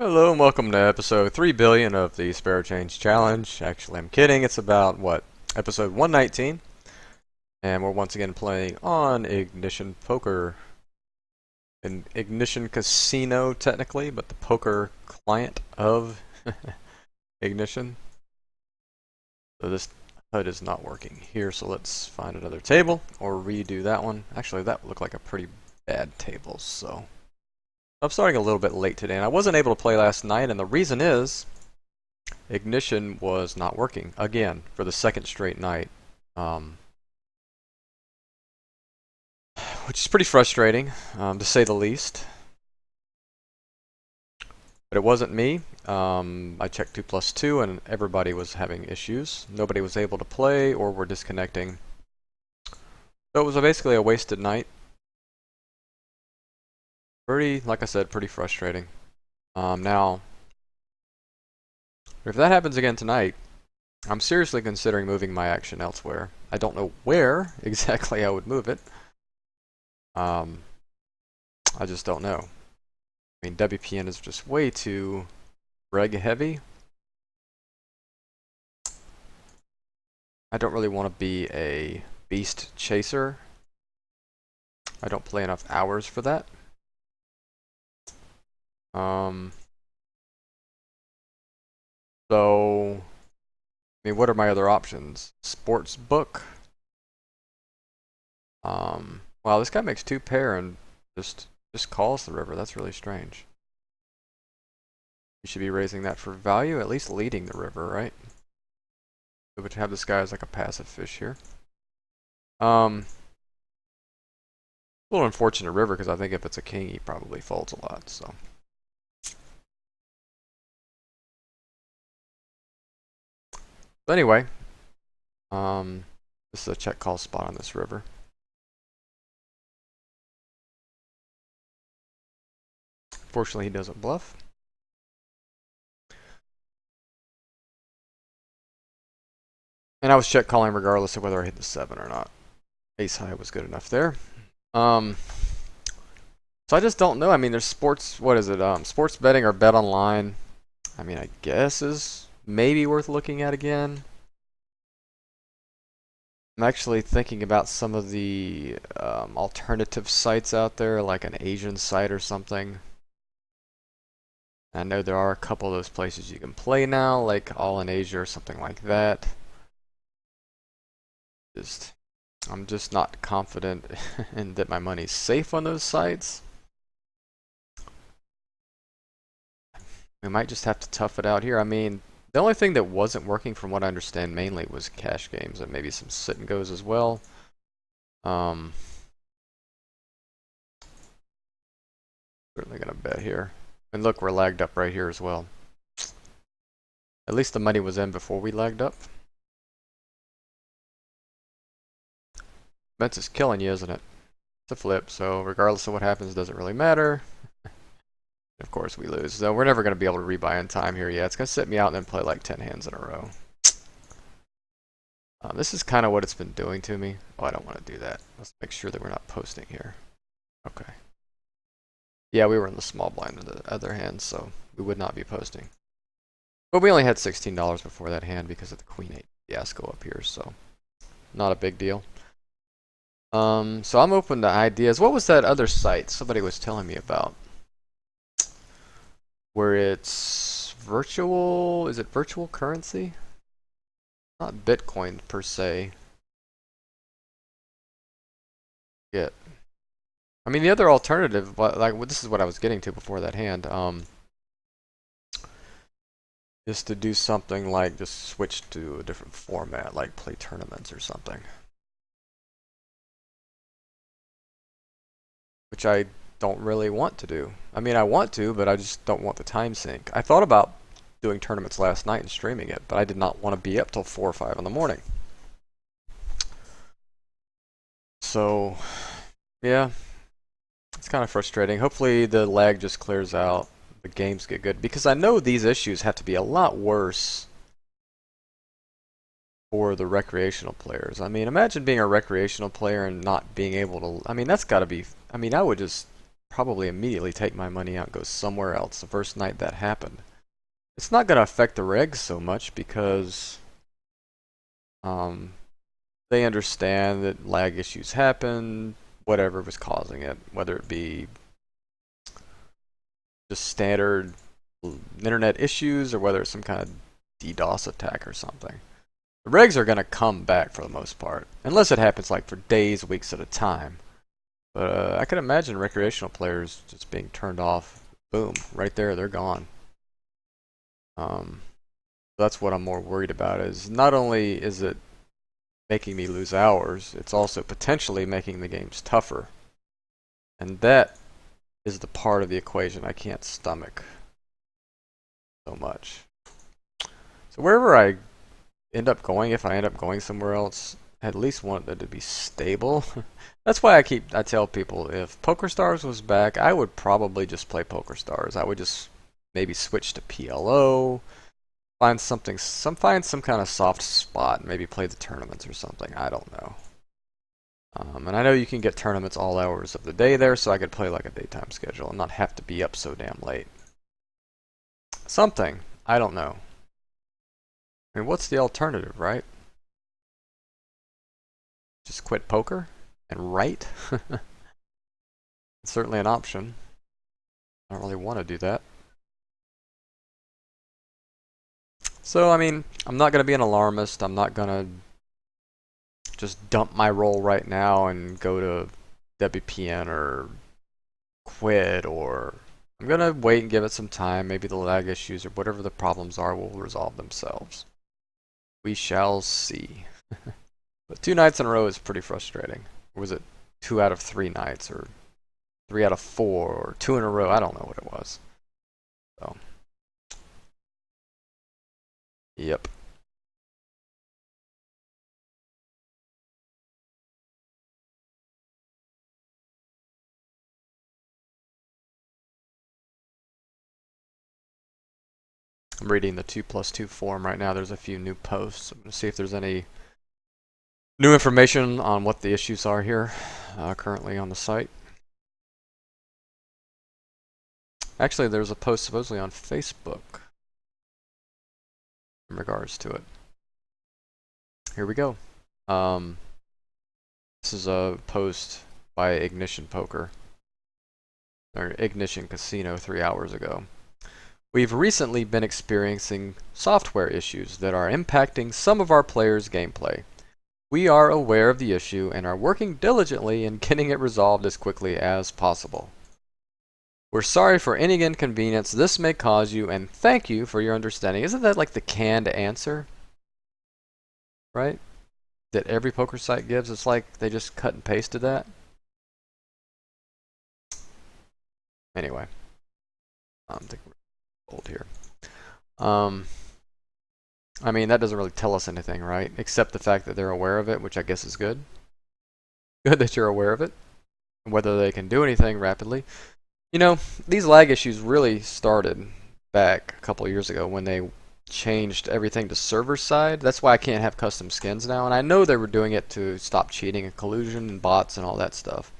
Hello and welcome to episode 3 billion of the Sparrow Change Challenge. Actually, I'm kidding. It's about, episode 119. And we're once again playing on Ignition Poker. An Ignition Casino, technically, but the poker client of Ignition. So this HUD is not working here, so let's find another table or redo that one. Actually, that looked like a pretty bad table, so I'm starting a little bit late today, and I wasn't able to play last night, and the reason is Ignition was not working again for the second straight night, which is pretty frustrating, to say the least. But it wasn't me. I checked 2+2, and everybody was having issues. Nobody was able to play or were disconnecting. So it was basically a wasted night. Like I said, pretty frustrating. Now, if that happens again tonight, I'm seriously considering moving my action elsewhere. I don't know where exactly I would move it. I just don't know. I mean, WPN is just way too reg heavy. I don't really want to be a beast chaser. I don't play enough hours for that. So, I mean, what are my other options? Sports book. Wow, this guy makes 2 pair and just calls the river. That's really strange. You should be raising that for value, at least leading the river, right? We would have this guy as like a passive fish here. A little unfortunate river because I think if it's a king, he probably folds a lot. So. But anyway, this is a check call spot on this river. Fortunately, he doesn't bluff. And I was check calling regardless of whether I hit the 7 or not. Ace high was good enough there. So I just don't know. I mean, there's sports. What is it? Sports betting or bet online. I mean, I guess is maybe worth looking at again. I'm actually thinking about some of the alternative sites out there, like an Asian site or something. I know there are a couple of those places you can play now, like All in Asia or something like that. I'm just not confident in that my money's safe on those sites. We might just have to tough it out here. I mean, the only thing that wasn't working from what I understand mainly was cash games and maybe some sit and goes as well. Certainly gonna bet here. And look, we're lagged up right here as well. At least the money was in before we lagged up. Vince is killing you, isn't it? It's a flip, so regardless of what happens, it doesn't really matter. Of course we lose. So we're never going to be able to rebuy in time here yet. It's going to sit me out and then play like 10 hands in a row. This is kind of what it's been doing to me. Oh, I don't want to do that. Let's make sure that we're not posting here. Okay. Yeah, we were in the small blind in the other hand, so we would not be posting. But we only had $16 before that hand because of the Queen 8 fiasco up here, so not a big deal. So I'm open to ideas. What was that other site somebody was telling me about? Where it's virtual, is it virtual currency? Not Bitcoin per se. Yet. I mean, the other alternative, like this is what I was getting to before that hand, is to do something like just switch to a different format, like play tournaments or something. Which I don't really want to do. I mean, I want to, but I just don't want the time sink. I thought about doing tournaments last night and streaming it, but I did not want to be up till 4 or 5 in the morning. So, yeah, it's kind of frustrating. Hopefully the lag just clears out, the games get good, because I know these issues have to be a lot worse for the recreational players. I mean, imagine being a recreational player and not being able to, I mean, that's got to be, I mean, I would just probably immediately take my money out and go somewhere else the first night that happened. It's not going to affect the regs so much because um, they understand that lag issues happen, whatever was causing it, whether it be just standard internet issues or whether it's some kind of DDoS attack or something. The regs are going to come back for the most part, unless it happens like for days, weeks at a time. But I can imagine recreational players just being turned off. Boom, right there, they're gone. That's what I'm more worried about. Is not only is it making me lose hours, it's also potentially making the games tougher, and that is the part of the equation I can't stomach so much. So wherever I end up going, if I end up going somewhere else, I at least want it to be stable. That's why I tell people if PokerStars was back, I would probably just play PokerStars. I would just maybe switch to PLO, find some kind of soft spot, maybe play the tournaments or something. I don't know. And I know you can get tournaments all hours of the day there, so I could play like a daytime schedule and not have to be up so damn late. Something. I don't know. I mean, what's the alternative, right? Just quit poker and write? It's certainly an option. I don't really want to do that. So, I mean, I'm not going to be an alarmist. I'm not going to just dump my roll right now and go to WPN or quit, or I'm going to wait and give it some time. Maybe the lag issues or whatever the problems are will resolve themselves. We shall see. But 2 nights in a row is pretty frustrating. Or was it 2 out of 3 nights, or 3 out of 4, or 2 in a row? I don't know what it was. So, yep. I'm reading the 2+2 forum right now. There's a few new posts. I'm going to see if there's any new information on what the issues are here currently on the site. Actually, there's a post supposedly on Facebook in regards to it. Here we go. This is a post by Ignition Poker, or Ignition Casino 3 hours ago. We've recently been experiencing software issues that are impacting some of our players' gameplay. We are aware of the issue and are working diligently in getting it resolved as quickly as possible. We're sorry for any inconvenience this may cause you and thank you for your understanding. Isn't that like the canned answer? Right? That every poker site gives? It's like they just cut and pasted that. Anyway. I think we're old here. I mean, that doesn't really tell us anything, right? Except the fact that they're aware of it, which I guess is good. Good that you're aware of it. Whether they can do anything rapidly. You know, these lag issues really started back a couple of years ago when they changed everything to server side. That's why I can't have custom skins now. And I know they were doing it to stop cheating and collusion and bots and all that stuff.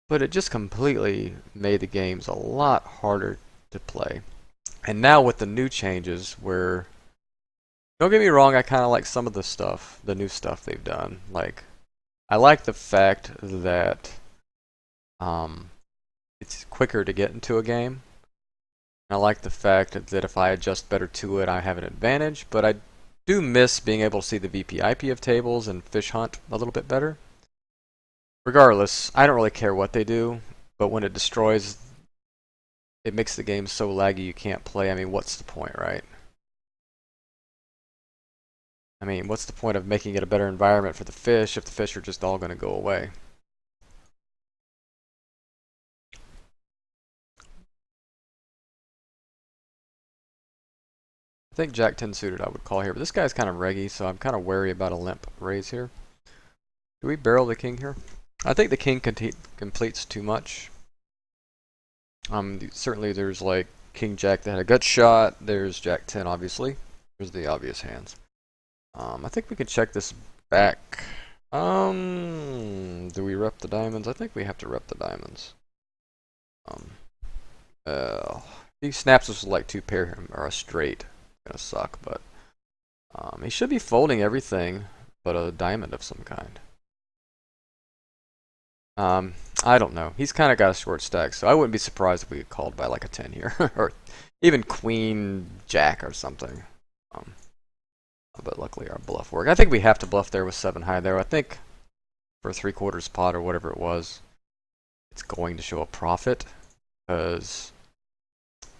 But it just completely made the games a lot harder to play. And now with the new changes where, don't get me wrong, I kind of like some of the stuff, the new stuff they've done. Like, I like the fact that it's quicker to get into a game. I like the fact that if I adjust better to it, I have an advantage, but I do miss being able to see the VP/IP of tables and fish hunt a little bit better. Regardless, I don't really care what they do, but when it destroys, it makes the game so laggy you can't play. I mean, what's the point, right? I mean, what's the point of making it a better environment for the fish if the fish are just all going to go away? I think Jack 10 suited I would call here, but this guy's kind of reggy, so I'm kind of wary about a limp raise here. Do we barrel the king here? I think the king completes too much. Certainly there's like King Jack that had a gut shot. There's Jack 10, obviously. There's the obvious hands. I think we can check this back. Do we rep the diamonds? I think we have to rep the diamonds. He snaps us like two pair or a straight. Gonna suck, but he should be folding everything but a diamond of some kind. I don't know. He's kind of got a short stack, so I wouldn't be surprised if we get called by like a 10 here, or even Queen Jack or something. But luckily our bluff worked. I think we have to bluff there with 7 high there. I think for a 3/4 pot or whatever it was, it's going to show a profit because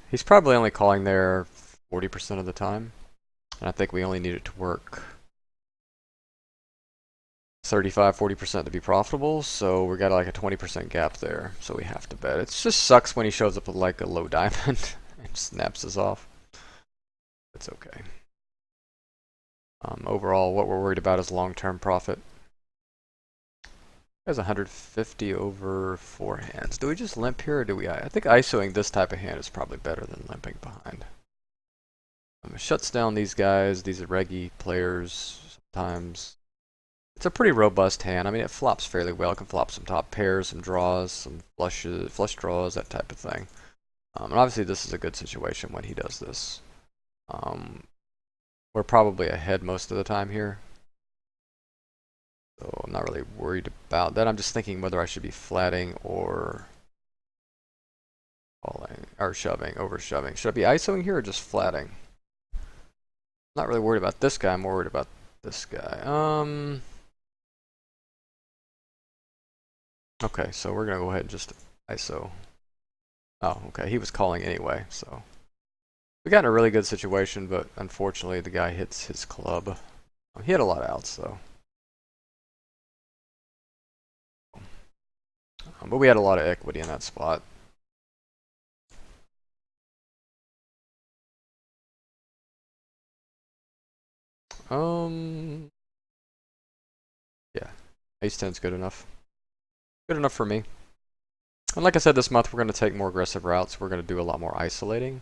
he's probably only calling there 40% of the time, and I think we only need it to work 35-40% to be profitable, so we got like a 20% gap there, so we have to bet. It just sucks when he shows up with like a low diamond and snaps us off. It's okay. Overall, what we're worried about is long-term profit. Has 150 over 4 hands. Do we just limp here, or do we? I think ISOing this type of hand is probably better than limping behind. It shuts down these guys. These are reggy players sometimes. It's a pretty robust hand. I mean, it flops fairly well. It can flop some top pairs, some draws, some flushes, flush draws, that type of thing. And obviously, this is a good situation when he does this. We're probably ahead most of the time here, so I'm not really worried about that. I'm just thinking whether I should be flatting or calling or shoving, over shoving. Should I be ISOing here or just flatting? I'm not really worried about this guy. I'm more worried about this guy. Okay, so we're gonna go ahead and just ISO. Oh, okay, he was calling anyway, so we got in a really good situation, but unfortunately the guy hits his club. He had a lot of outs though. But we had a lot of equity in that spot. Yeah, ace 10's good enough. Good enough for me. And like I said, this month we're going to take more aggressive routes. We're going to do a lot more isolating.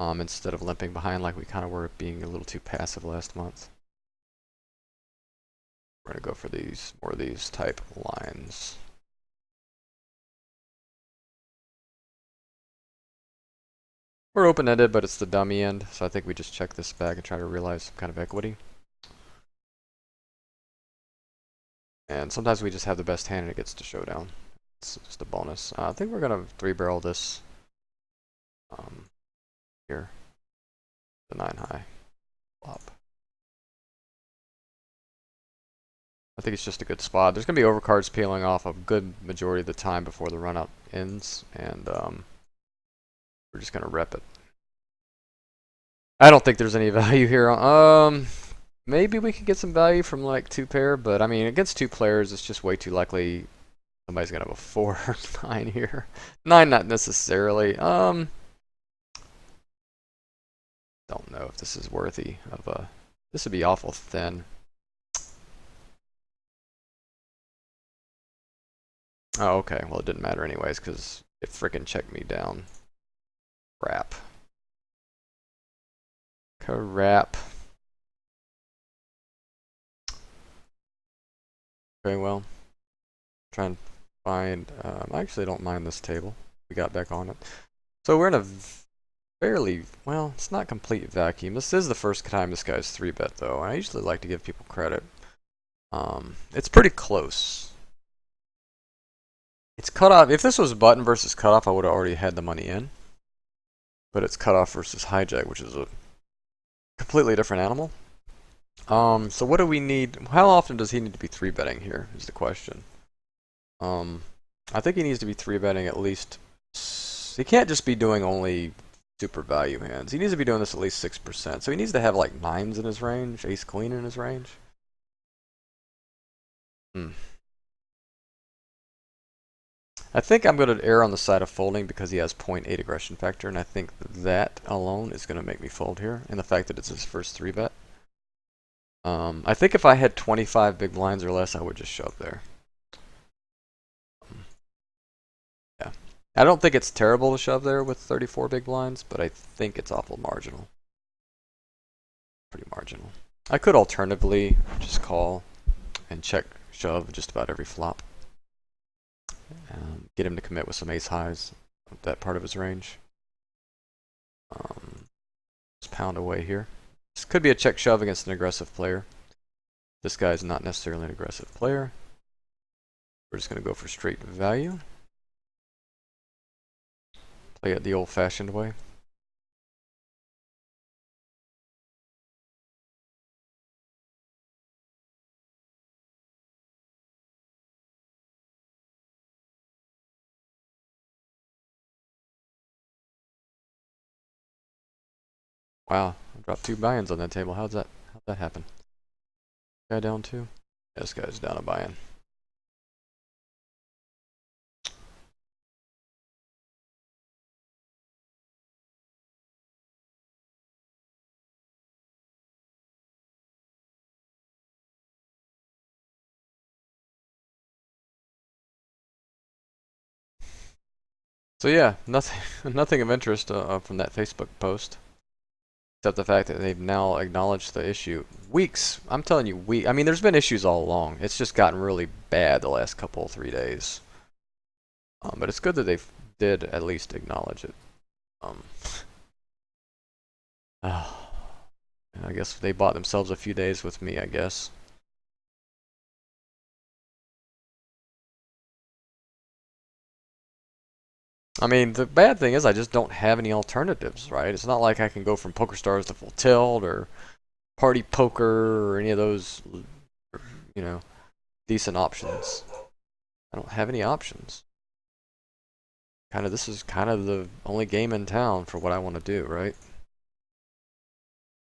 Instead of limping behind like we kind of were being a little too passive last month. We're going to go for these, more of these type lines. We're open-ended, but it's the dummy end, so I think we just check this back and try to realize some kind of equity. And sometimes we just have the best hand and it gets to showdown. It's just a bonus. I think we're going to 3-barrel this here. The 9 high flop. I think it's just a good spot. There's going to be overcards peeling off a good majority of the time before the run out ends, and we're just going to rep it. I don't think there's any value here. Maybe we could get some value from like 2-pair, but I mean, against 2 players, it's just way too likely somebody's going to have a 4 or 9 here. 9 not necessarily. Don't know if this is worthy of a... This would be awful thin. Oh, okay. Well, it didn't matter anyways, because it frickin' checked me down. Crap. Crap. Okay, well. Try and find... I actually don't mind this table. We got back on it. So we're in a fairly... Well, it's not complete vacuum. This is the first time this guy's 3-bet, though. And I usually like to give people credit. It's pretty close. It's cutoff. If this was button versus cutoff, I would have already had the money in. But it's cutoff versus hijack, which is a completely different animal. So what do we need? How often does he need to be 3-betting here is the question. I think he needs to be 3-betting at least. He can't just be doing only super value hands. He needs to be doing this at least 6%. So he needs to have like 9s in his range, ace queen in his range. I think I'm going to err on the side of folding because he has 0.8 aggression factor, and I think that alone is going to make me fold here, and the fact that it's his first 3-bet. I think if I had 25 big blinds or less, I would just shove there. Yeah. I don't think it's terrible to shove there with 34 big blinds, but I think it's awful marginal. Pretty marginal. I could alternatively just call and check shove just about every flop. Get him to commit with some ace highs, that part of his range. Just pound away here. This could be a check shove against an aggressive player. This guy's not necessarily an aggressive player. We're just going to go for straight value. Play it the old-fashioned way. Wow, I dropped 2 buy-ins on that table. How'd that happen? Guy down 2? Yeah, this guy's down a buy-in. So yeah, nothing of interest from that Facebook post, except the fact that they've now acknowledged the issue. Weeks, I'm telling you, I mean, there's been issues all along. It's just gotten really bad the last 3 days. But it's good that they did at least acknowledge it. I guess they bought themselves a few days with me, I guess. I mean, the bad thing is I just don't have any alternatives, right? It's not like I can go from Poker Stars to Full Tilt or Party Poker or any of those, you know, decent options. I don't have any options. This is kind of the only game in town for what I want to do, right?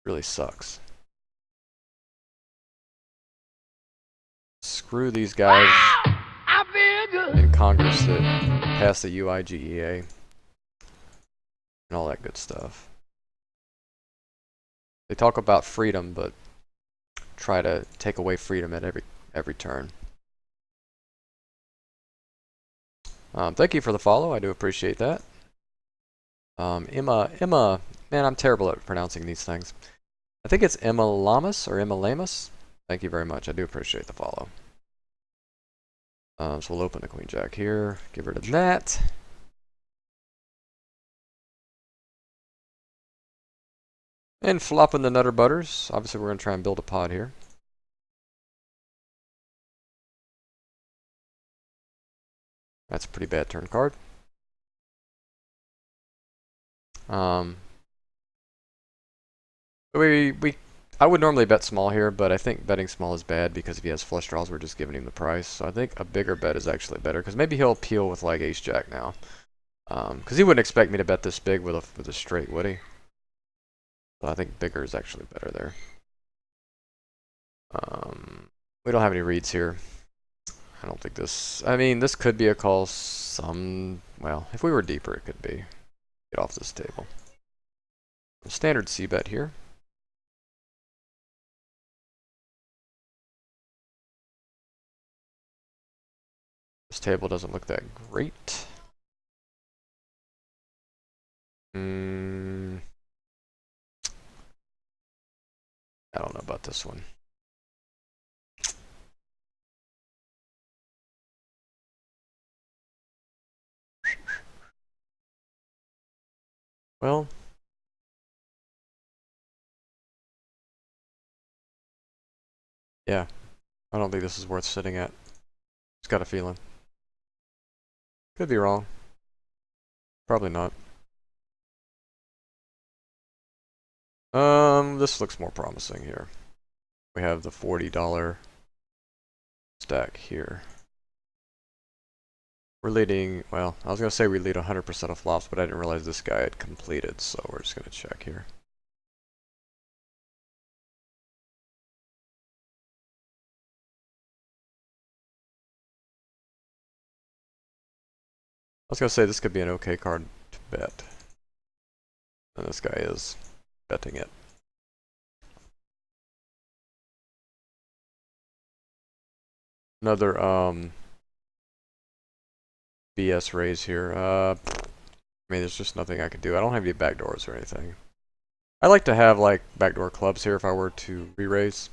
Really sucks. Screw these guys in Congress that passed the UIGEA and all that good stuff. They talk about freedom, but try to take away freedom at every turn. Thank you for the follow. I do appreciate that. Emma, man, I'm terrible at pronouncing these things. I think it's Emma Lamas or Emma Lamas. Thank you very much. I do appreciate the follow. So we'll open the Queen Jack here. Get rid of that. And flopping the Nutter Butters. Obviously, we're going to try and build a pot here. That's a pretty bad turn card. I would normally bet small here, but I think betting small is bad because if he has flush draws, we're just giving him the price. So I think a bigger bet is actually better because maybe he'll peel with like Ace Jack now. Because he wouldn't expect me to bet this big with a straight, would he? So I think bigger is actually better there. We don't have any reads here. I don't think this. I mean, this could be a call. Well, if we were deeper, it could be. Get off this table. Standard C bet here. This table doesn't look that great. I don't know about this one. Well, yeah, I don't think this is worth sitting at. Just got a feeling. Could be wrong. Probably not. This looks more promising here. We have the $40 stack here. We're leading, well, I was going to say we lead 100% of flops, but I didn't realize this guy had completed, so we're just going to check here. I was going to say this could be an okay card to bet. And this guy is betting it. Another BS raise here. I mean, there's just nothing I can do. I don't have any backdoors or anything. I like to have like backdoor clubs here if I were to re-raise.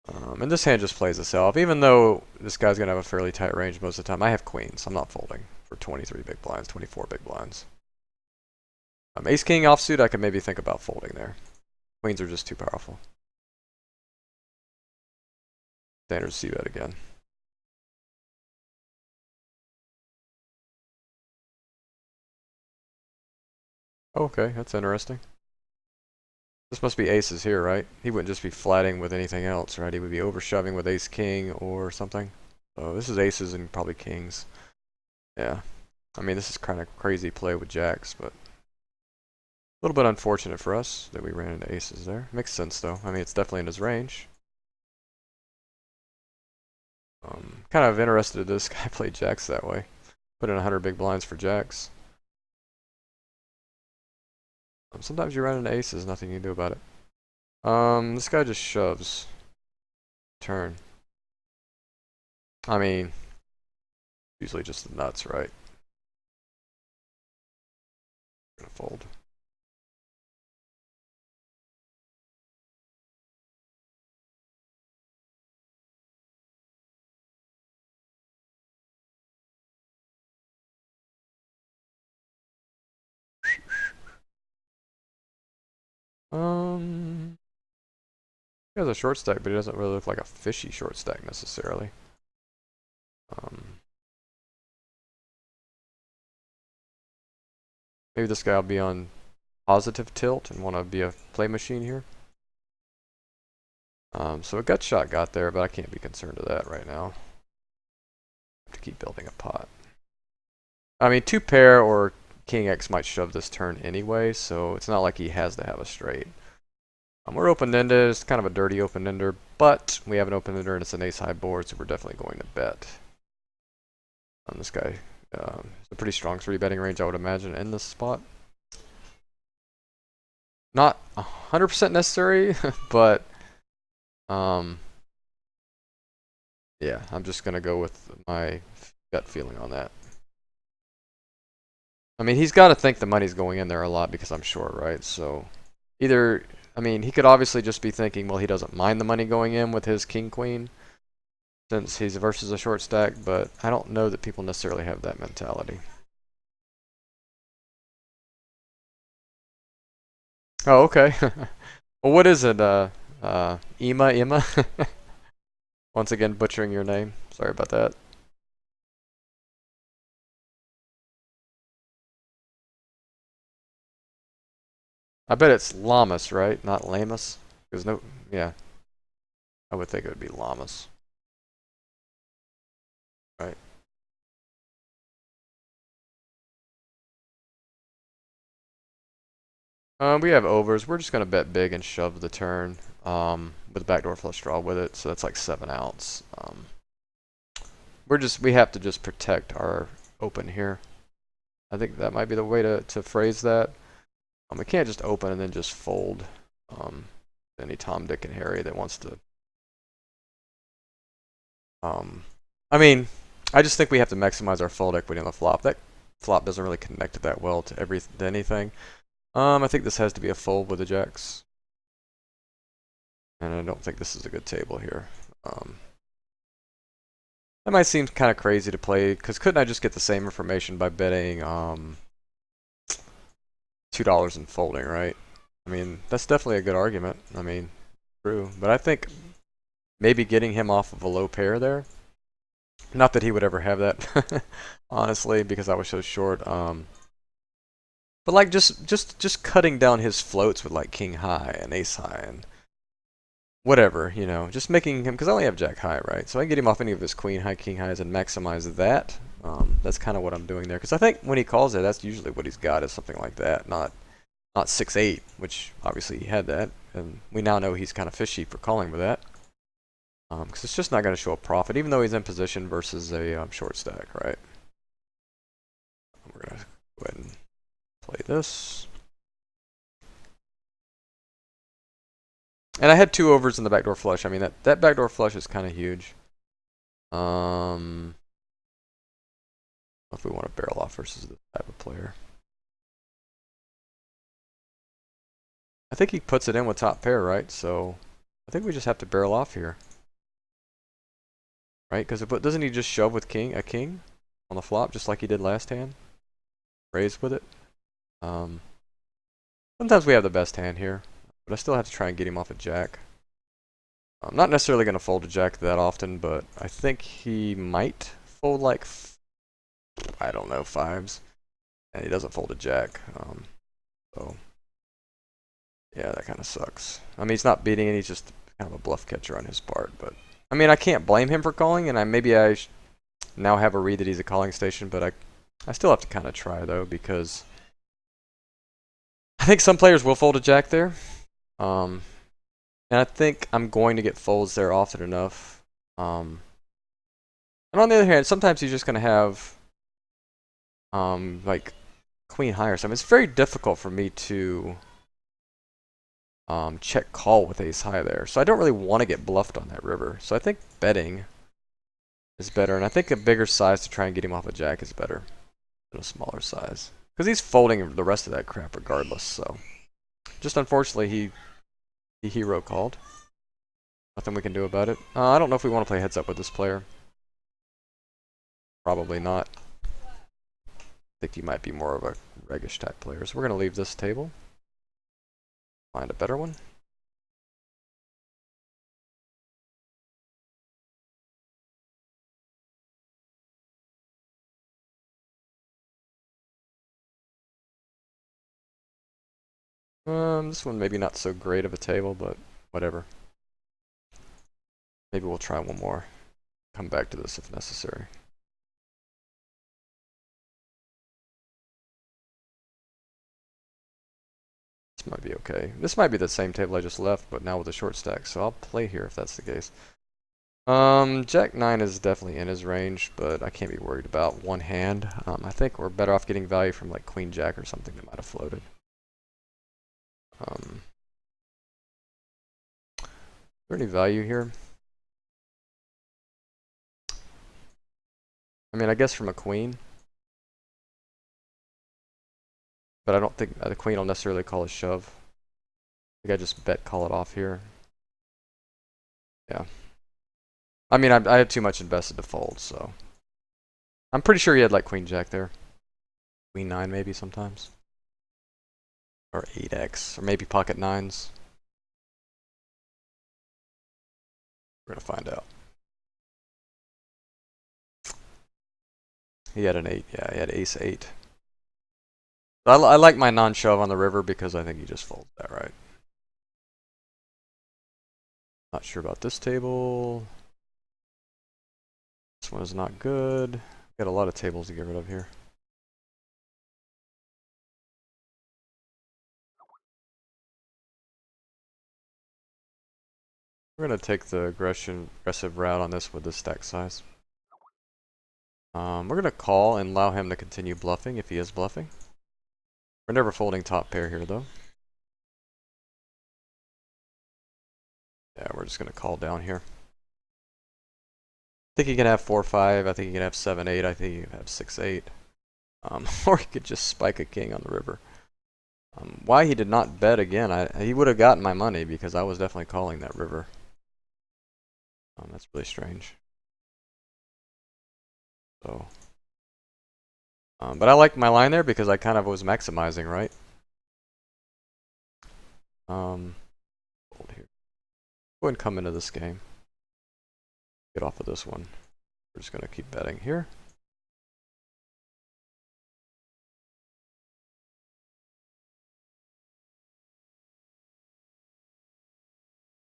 And this hand just plays itself. Even though this guy's going to have a fairly tight range most of the time, I have queens. I'm not folding for 23 big blinds, 24 big blinds. Ace-king offsuit, I could maybe think about folding there. Queens are just too powerful. Standard c-bet again. Okay, that's interesting. This must be aces here, right? He wouldn't just be flatting with anything else, right? He would be overshoving with ace-king or something. So this is aces and probably kings. Yeah. I mean, this is kind of crazy play with jacks, but a little bit unfortunate for us that we ran into aces there. Makes sense, though. I mean, it's definitely in his range. Kind of interested this guy played jacks that way. Put in 100 big blinds for jacks. Sometimes you run into aces, nothing you can do about it. This guy just shoves. Turn. I mean, usually just the nuts, right? Gonna fold. He has a short stack, but he doesn't really look like a fishy short stack necessarily. Maybe this guy will be on positive tilt and want to be a play machine here. So a gut shot got there, but I can't be concerned with that right now. Have to keep building a pot. I mean, two pair or king X might shove this turn anyway, so it's not like he has to have a straight. We're open-ended. It's kind of a dirty open-ender, but we have an open-ender and it's an ace-high board, so we're definitely going to bet. This guy is a pretty strong 3-betting range, I would imagine, in this spot. Not 100% necessary, but yeah, I'm just going to go with my gut feeling on that. I mean, he's got to think the money's going in there a lot because I'm short, right? So either, I mean, he could obviously just be thinking, well, he doesn't mind the money going in with his king-queen since he's versus a short stack, but I don't know that people necessarily have that mentality. Oh, okay. Well, what is it? Ima? Once again, butchering your name. Sorry about that. I bet it's Llamas, right? Not Lamus? There's no, yeah. I would think it would be Llamas. Right. We have overs. We're just gonna bet big and shove the turn with backdoor flush draw with it. So that's like 7 outs. We have to just protect our open here. I think that might be the way to phrase that. We can't just open and then just fold. Any Tom, Dick, and Harry that wants to. I mean, I just think we have to maximize our fold equity on the flop. That flop doesn't really connect that well to anything. I think this has to be a fold with the jacks. And I don't think this is a good table here. That might seem kind of crazy to play, because couldn't I just get the same information by betting $2 and folding, right? I mean, that's definitely a good argument. I mean, true. But I think maybe getting him off of a low pair there. Not that he would ever have that, honestly, because I was so short. But like just cutting down his floats with like king high and ace high and whatever, you know, just making him, because I only have jack high, right? So I can get him off any of his queen high, king highs and maximize that. That's kind of what I'm doing there, because I think when he calls it, that's usually what he's got is something like that, not 6-8, which obviously he had that, and we now know he's kind of fishy for calling with that. Because it's just not going to show a profit, even though he's in position versus a short stack, right? We're going to go ahead and play this. And I had 2 overs in the backdoor flush. I mean, that backdoor flush is kind of huge. If we want to barrel off versus this type of player. I think he puts it in with top pair, right? So I think we just have to barrel off here. right? Because doesn't he just shove with a king on the flop, just like he did last hand? Raise with it. Sometimes we have the best hand here, but I still have to try and get him off a jack. I'm not necessarily going to fold a jack that often, but I think he might fold like, I don't know, fives. And he doesn't fold a jack. So, yeah, that kind of sucks. I mean, he's not beating it, he's just kind of a bluff catcher on his part. But, I mean, I can't blame him for calling, and maybe I now have a read that he's a calling station, but I still have to kind of try, though, because I think some players will fold a jack there. And I think I'm going to get folds there often enough. And on the other hand, sometimes he's just going to have like queen high or something. It's very difficult for me to check call with ace high there. So I don't really want to get bluffed on that river. So I think betting is better. And I think a bigger size to try and get him off a jack is better than a smaller size. Because he's folding the rest of that crap regardless. So just unfortunately, he hero called. Nothing we can do about it. I don't know if we want to play heads up with this player. Probably not. I think he might be more of a reggish type player. So we're going to leave this table. Find a better one. This one maybe not so great of a table, but whatever. Maybe we'll try one more. Come back to this if necessary. This might be okay. This might be the same table I just left, but now with a short stack, so I'll play here if that's the case. Jack 9 is definitely in his range, but I can't be worried about one hand. I think we're better off getting value from like Queen Jack or something that might have floated. Is there any value here? I mean, I guess from a queen. But I don't think the queen will necessarily call a shove. I think I just bet call it off here. Yeah. I mean, I had too much invested to fold, so. I'm pretty sure he had like Queen Jack there. Queen 9 maybe sometimes. Or 8x, or maybe pocket 9s. We're gonna find out. He had an 8, yeah, he had ace 8. I like my non-shove on the river because I think he just folds that, right? Not sure about this table. This one is not good. Got a lot of tables to get rid of here. We're gonna take the aggressive route on this with the stack size. We're gonna call and allow him to continue bluffing if he is bluffing. We're never folding top pair here though. Yeah, we're just gonna call down here. I think he can have 4-5. I think he can have 7-8. I think he can have 6-8. Or he could just spike a king on the river. Why he did not bet again? He would have gotten my money because I was definitely calling that river. That's really strange. So, but I like my line there because I kind of was maximizing, right? Hold here. Go ahead and come into this game. Get off of this one. We're just gonna keep betting here.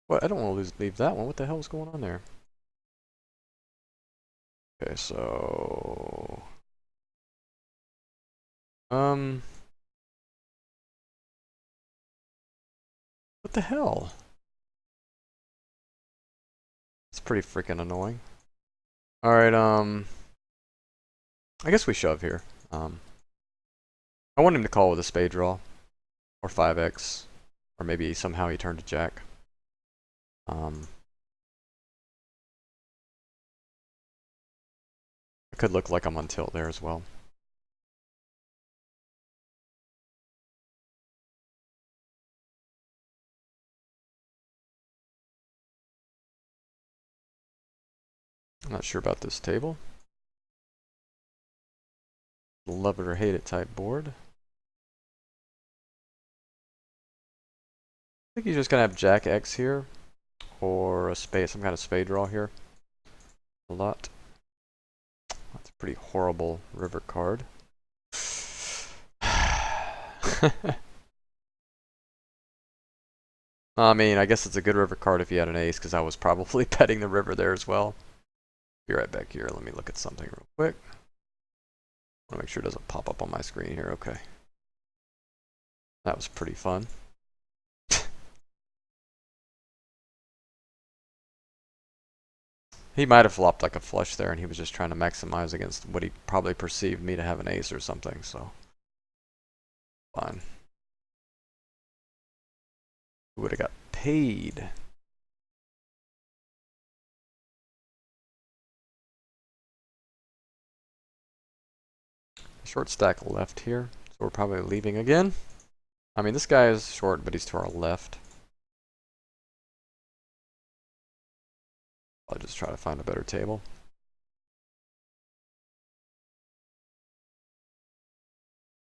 What? I don't want to leave that one. What the hell is going on there? Okay, so what the hell? It's pretty freaking annoying. All right, I guess we shove here. I want him to call with a spade draw, or 5x, or maybe somehow he turned to jack. It could look like I'm on tilt there as well. I'm not sure about this table. Love it or hate it type board. I think he's just gonna have Jack X here, or a spade, some kind of spade draw here. A lot. That's a pretty horrible river card. I mean, I guess it's a good river card if you had an ace, because I was probably betting the river there as well. Be right back here. Let me look at something real quick. I want to make sure it doesn't pop up on my screen here. Okay. That was pretty fun. He might have flopped like a flush there, and he was just trying to maximize against what he probably perceived me to have an ace or something, so. Fine. Who would have got paid? Short stack left here, so we're probably leaving again. I mean, this guy is short, but he's to our left. I'll just try to find a better table.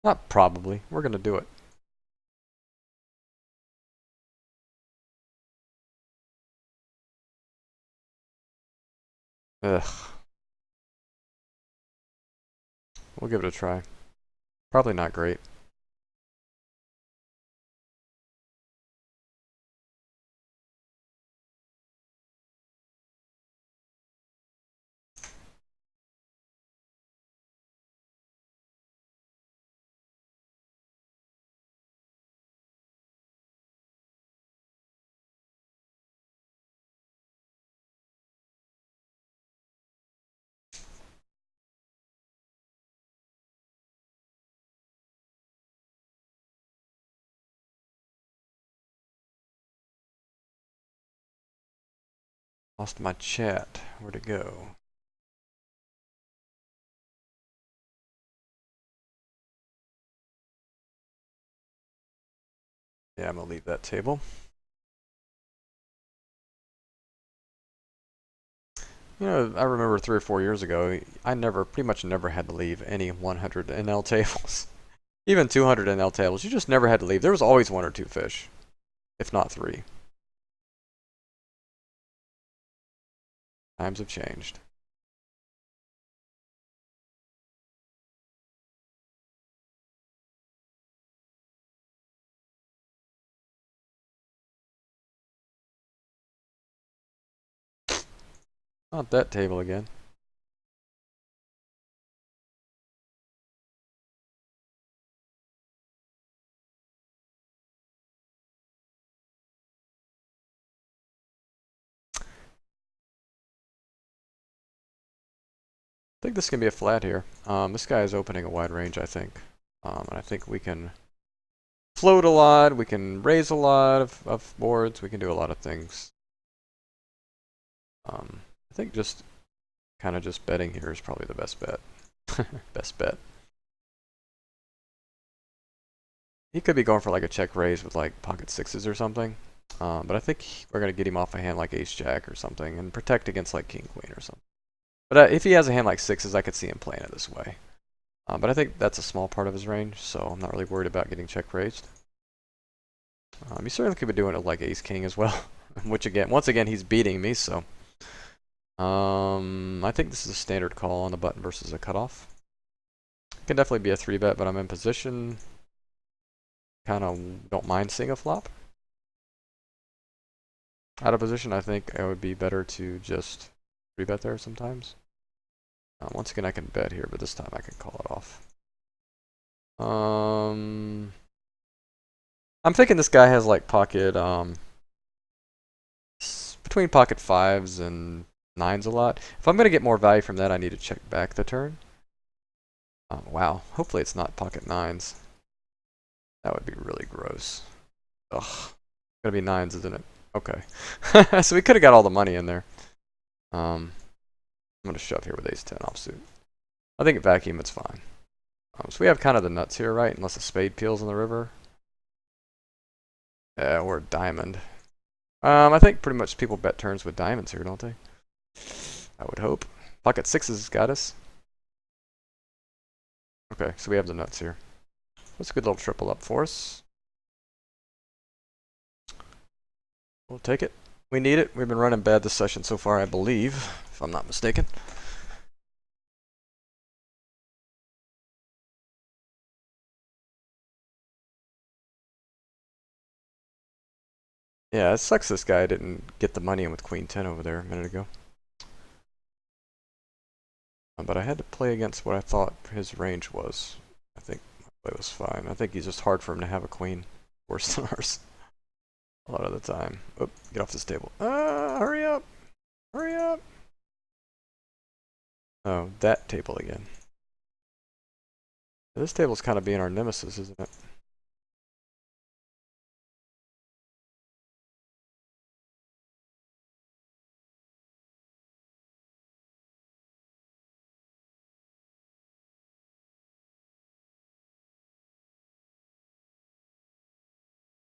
Not probably. We're going to do it. Ugh. We'll give it a try. Probably not great. Lost my chat. Where'd it go? Yeah, I'm gonna leave that table. You know, I remember 3 or 4 years ago, I pretty much never had to leave any 100 NL tables. Even 200 NL tables, you just never had to leave. There was always 1 or 2 fish, if not 3. Times have changed. Not that table again. I think this can be a flat here. This guy is opening a wide range, I think. And I think we can float a lot, we can raise a lot of boards, we can do a lot of things. I think just kind of just betting here is probably the best bet. Best bet. He could be going for like a check raise with like pocket sixes or something. But I think we're going to get him off a hand like ace jack or something and protect against like king queen or something. But if he has a hand like sixes, I could see him playing it this way. But I think that's a small part of his range, so I'm not really worried about getting check raised. He certainly could be doing it like ace king as well, which again, once again, he's beating me, so. I think this is a standard call on the button versus a cutoff. It can definitely be a 3-bet, but I'm in position. Kind of don't mind seeing a flop. Out of position, I think it would be better to just 3-bet there sometimes. Once again, I can bet here, but this time I can call it off. I'm thinking this guy has like pocket, between pocket 5s and 9s a lot. If I'm going to get more value from that, I need to check back the turn. Wow, hopefully it's not pocket 9s. That would be really gross. Ugh, it's going to be 9s, isn't it? Okay. So we could have got all the money in there. I'm going to shove here with ace 10 offsuit. I think at vacuum it's fine. So we have kind of the nuts here, right? Unless a spade peels in the river. Yeah, or a diamond. I think pretty much people bet turns with diamonds here, don't they? I would hope. Pocket sixes got us. Okay, so we have the nuts here. That's a good little triple up for us. We'll take it. We need it. We've been running bad this session so far, I believe, if I'm not mistaken. Yeah, it sucks this guy didn't get the money in with Queen 10 over there a minute ago. But I had to play against what I thought his range was. I think my play was fine. I think he's just hard for him to have a queen worse than ours a lot of the time. Oh, get off this table. Hurry up! Hurry up! Oh, that table again. This table's kind of being our nemesis, isn't it?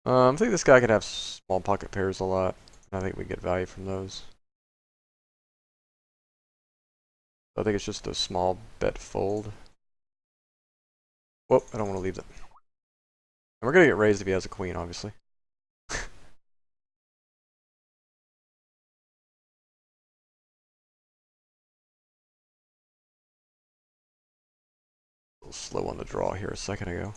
I think this guy could have small pocket pairs a lot. I think we get value from those. I think it's just a small bet fold. Whoop, I don't want to leave that. And we're going to get raised if he has a queen, obviously. A little slow on the draw here a second ago.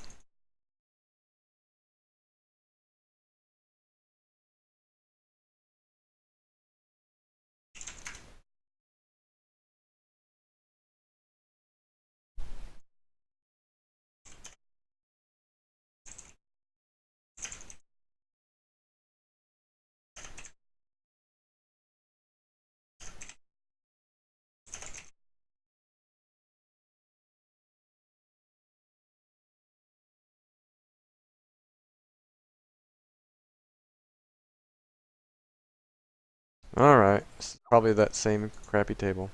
Alright, it's probably that same crappy table.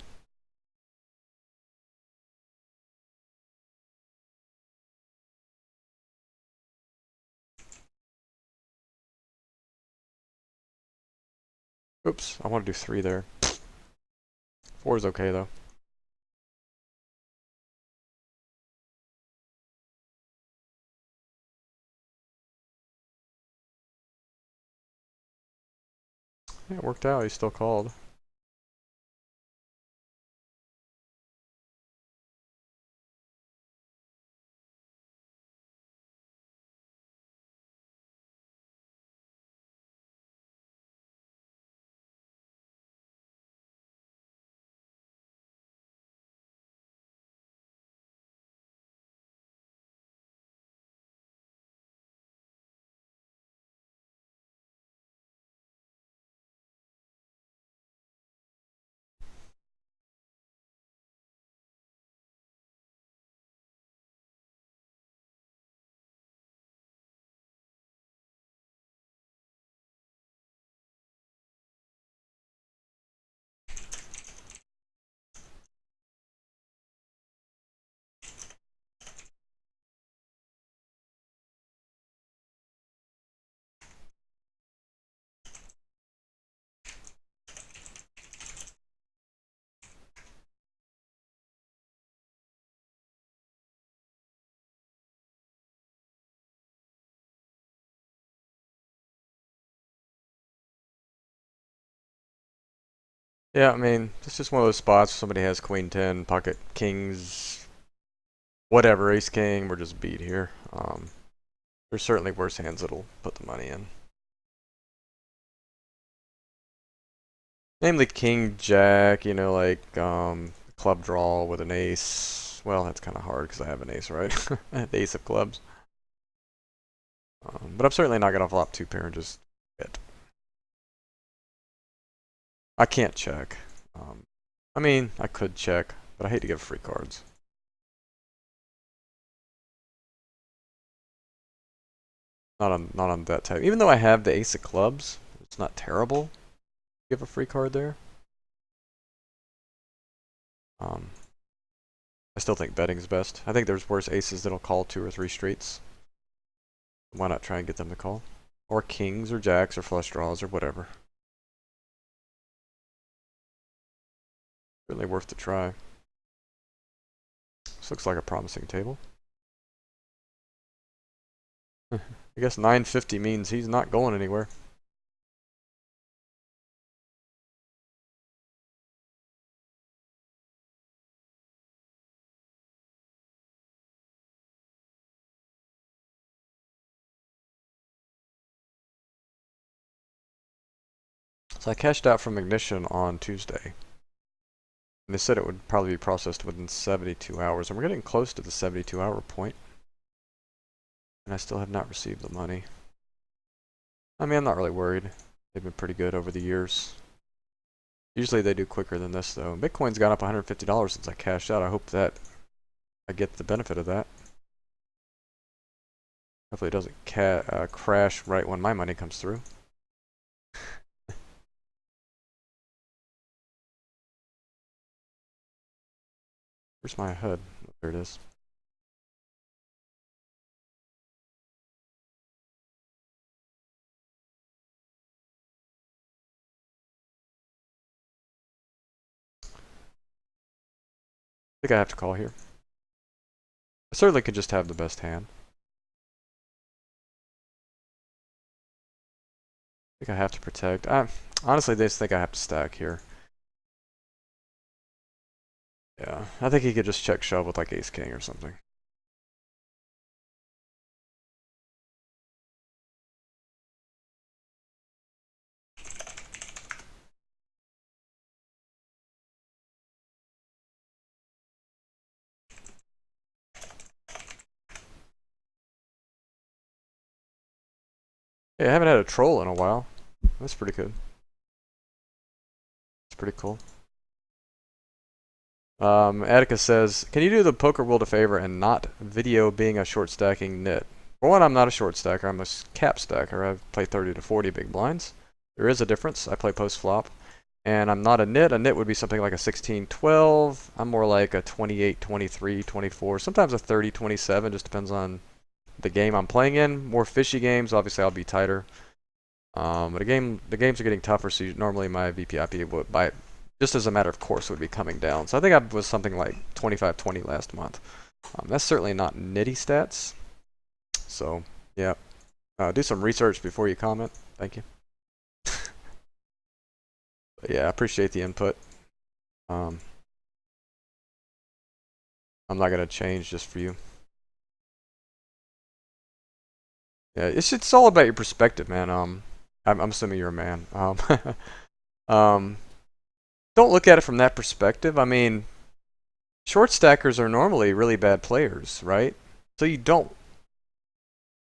Oops, I want to do 3 there. 4 is okay though. Yeah, it worked out, he still called. Yeah, I mean, it's just one of those spots where somebody has queen 10, pocket kings, whatever, ace king, we're just beat here. There's certainly worse hands that'll put the money in. Namely king, jack, you know, like club draw with an ace. Well, that's kind of hard because I have an ace, right? The ace of clubs. But I'm certainly not going to flop 2 pair and just hit. I can't check. I mean, I could check, but I hate to give free cards. Not on that type. Even though I have the ace of clubs, it's not terrible. Give a free card there. I still think betting's best. I think there's worse aces that'll call 2 or 3 straights. Why not try and get them to call? Or kings or jacks or flush draws or whatever. Certainly worth the try. This looks like a promising table. I guess 950 means he's not going anywhere. So I cashed out from Ignition on Tuesday. And they said it would probably be processed within 72 hours. And we're getting close to the 72-hour point. And I still have not received the money. I mean, I'm not really worried. They've been pretty good over the years. Usually they do quicker than this, though. Bitcoin's gone up $150 since I cashed out. I hope that I get the benefit of that. Hopefully it doesn't crash right when my money comes through. Where's my HUD? Oh, there it is. I think I have to call here. I certainly could just have the best hand. I think I have to protect. Honestly, they just think I have to stack here. Yeah, I think he could just check shove with like ace king or something. Yeah, I haven't had a troll in a while. That's pretty good. It's pretty cool. Atticus says, can you do the poker world a favor and not video being a short stacking nit? For one, I'm not a short stacker, I'm a cap stacker. I play 30 to 40 big blinds. There is a difference. I play post flop. And I'm not a nit. A nit would be something like a 16-12. I'm more like a 28-23, 24. Sometimes a 30-27. Just depends on the game I'm playing in. More fishy games, obviously I'll be tighter. But the games are getting tougher, so normally my VPIP would, by just as a matter of course, would be coming down. So I think I was something like 25-20 last month. That's certainly not nitty stats. So yeah, do some research before you comment. Thank you. But yeah, I appreciate the input. I'm not gonna change just for you. Yeah, it's all about your perspective, man. I'm assuming you're a man. Um, don't look at it from that perspective. I mean, short stackers are normally really bad players, right? So you don't.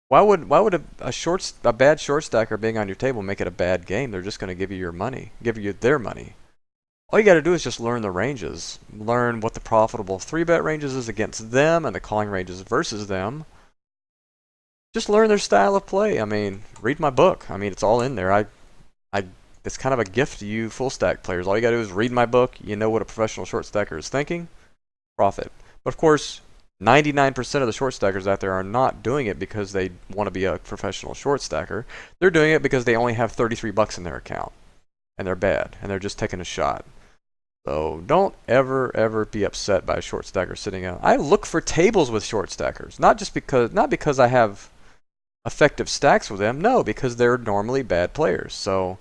Why would a bad short stacker being on your table make it a bad game? They're just going to give you your money, give you their money. All you got to do is just learn the ranges, learn what the profitable 3-bet ranges is against them and the calling ranges versus them. Just learn their style of play. I mean, read my book. I mean, it's all in there. It's kind of a gift to you full stack players. All you got to do is read my book. You know what a professional short stacker is thinking. Profit. But of course, 99% of the short stackers out there are not doing it because they want to be a professional short stacker. They're doing it because they only have 33 bucks in their account. And they're bad. And they're just taking a shot. So don't ever be upset by a short stacker sitting out. I look for tables with short stackers. Not because I have effective stacks with them. No, because they're normally bad players. So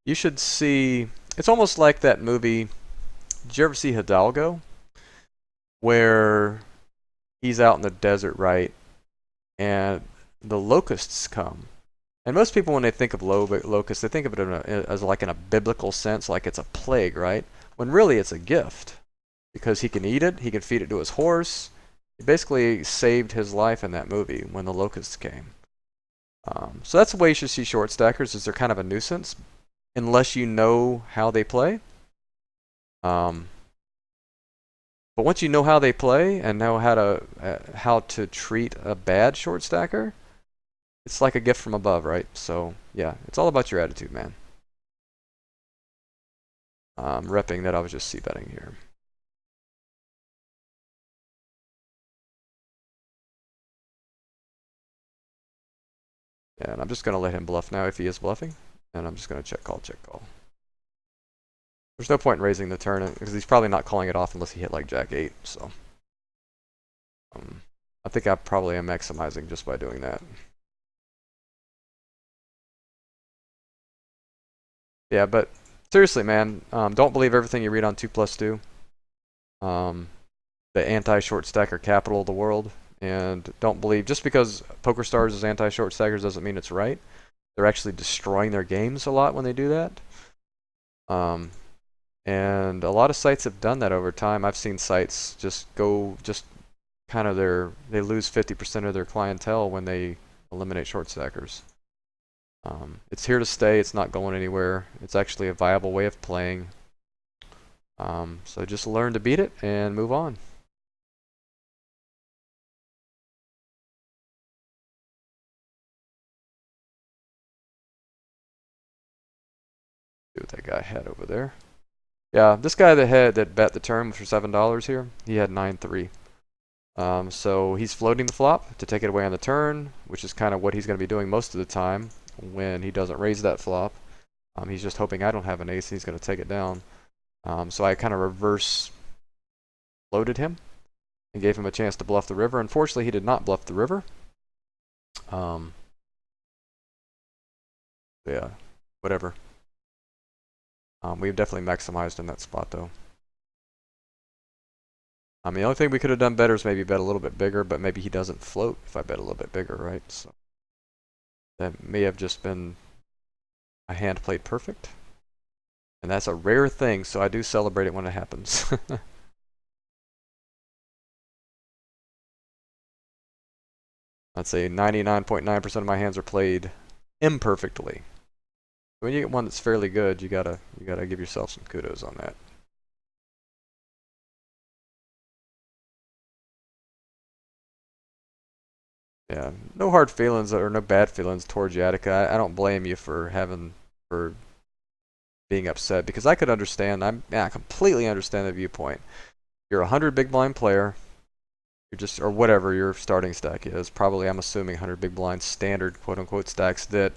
you should see. It's almost like that movie. Did you ever see Hidalgo? Where he's out in the desert, right? And the locusts come. And most people, when they think of locusts, they think of it as like in a biblical sense, like it's a plague, right? When really it's a gift. Because he can eat it, he can feed it to his horse. He basically saved his life in that movie when the locusts came. So that's the way you should see short stackers, is they're kind of a nuisance, unless you know how they play. But once you know how they play and know how to treat a bad short stacker, it's like a gift from above, right? So yeah, it's all about your attitude, man. Repping that I was just c-betting here. And I'm just gonna let him bluff now if he is bluffing, and I'm just gonna check call, check call. There's no point in raising the turn because he's probably not calling it off unless he hit like Jack 8. So I think I probably am maximizing just by doing that. Yeah, but seriously, man, don't believe everything you read on 2+2. The anti-short stacker capital of the world, and don't believe just because PokerStars is anti-short stackers doesn't mean it's right. They're actually destroying their games a lot when they do that. And a lot of sites have done that over time. I've seen sites just kind of they lose 50% of their clientele when they eliminate short stackers. It's here to stay. It's not going anywhere. It's actually a viable way of playing. So just learn to beat it and move on. See what that guy had over there. Yeah, this guy that bet the turn for $7 here, he had 9-3. So he's floating the flop to take it away on the turn, which is kind of what he's going to be doing most of the time when he doesn't raise that flop. He's just hoping I don't have an ace and he's going to take it down. So I kind of reverse floated him and gave him a chance to bluff the river. Unfortunately, he did not bluff the river. Yeah, whatever. We've definitely maximized in that spot, though. The only thing we could have done better is maybe bet a little bit bigger, but maybe he doesn't float if I bet a little bit bigger, right? So that may have just been a hand played perfect. And that's a rare thing, so I do celebrate it when it happens. I'd say 99.9% of my hands are played imperfectly. When you get one that's fairly good, you gotta give yourself some kudos on that. Yeah, no hard feelings or no bad feelings towards you, Attica. I don't blame you for being upset because I could understand. I completely understand the viewpoint. You're a 100 big blind player. You're just, or whatever your starting stack is. Probably, I'm assuming 100 big blind standard quote unquote stacks that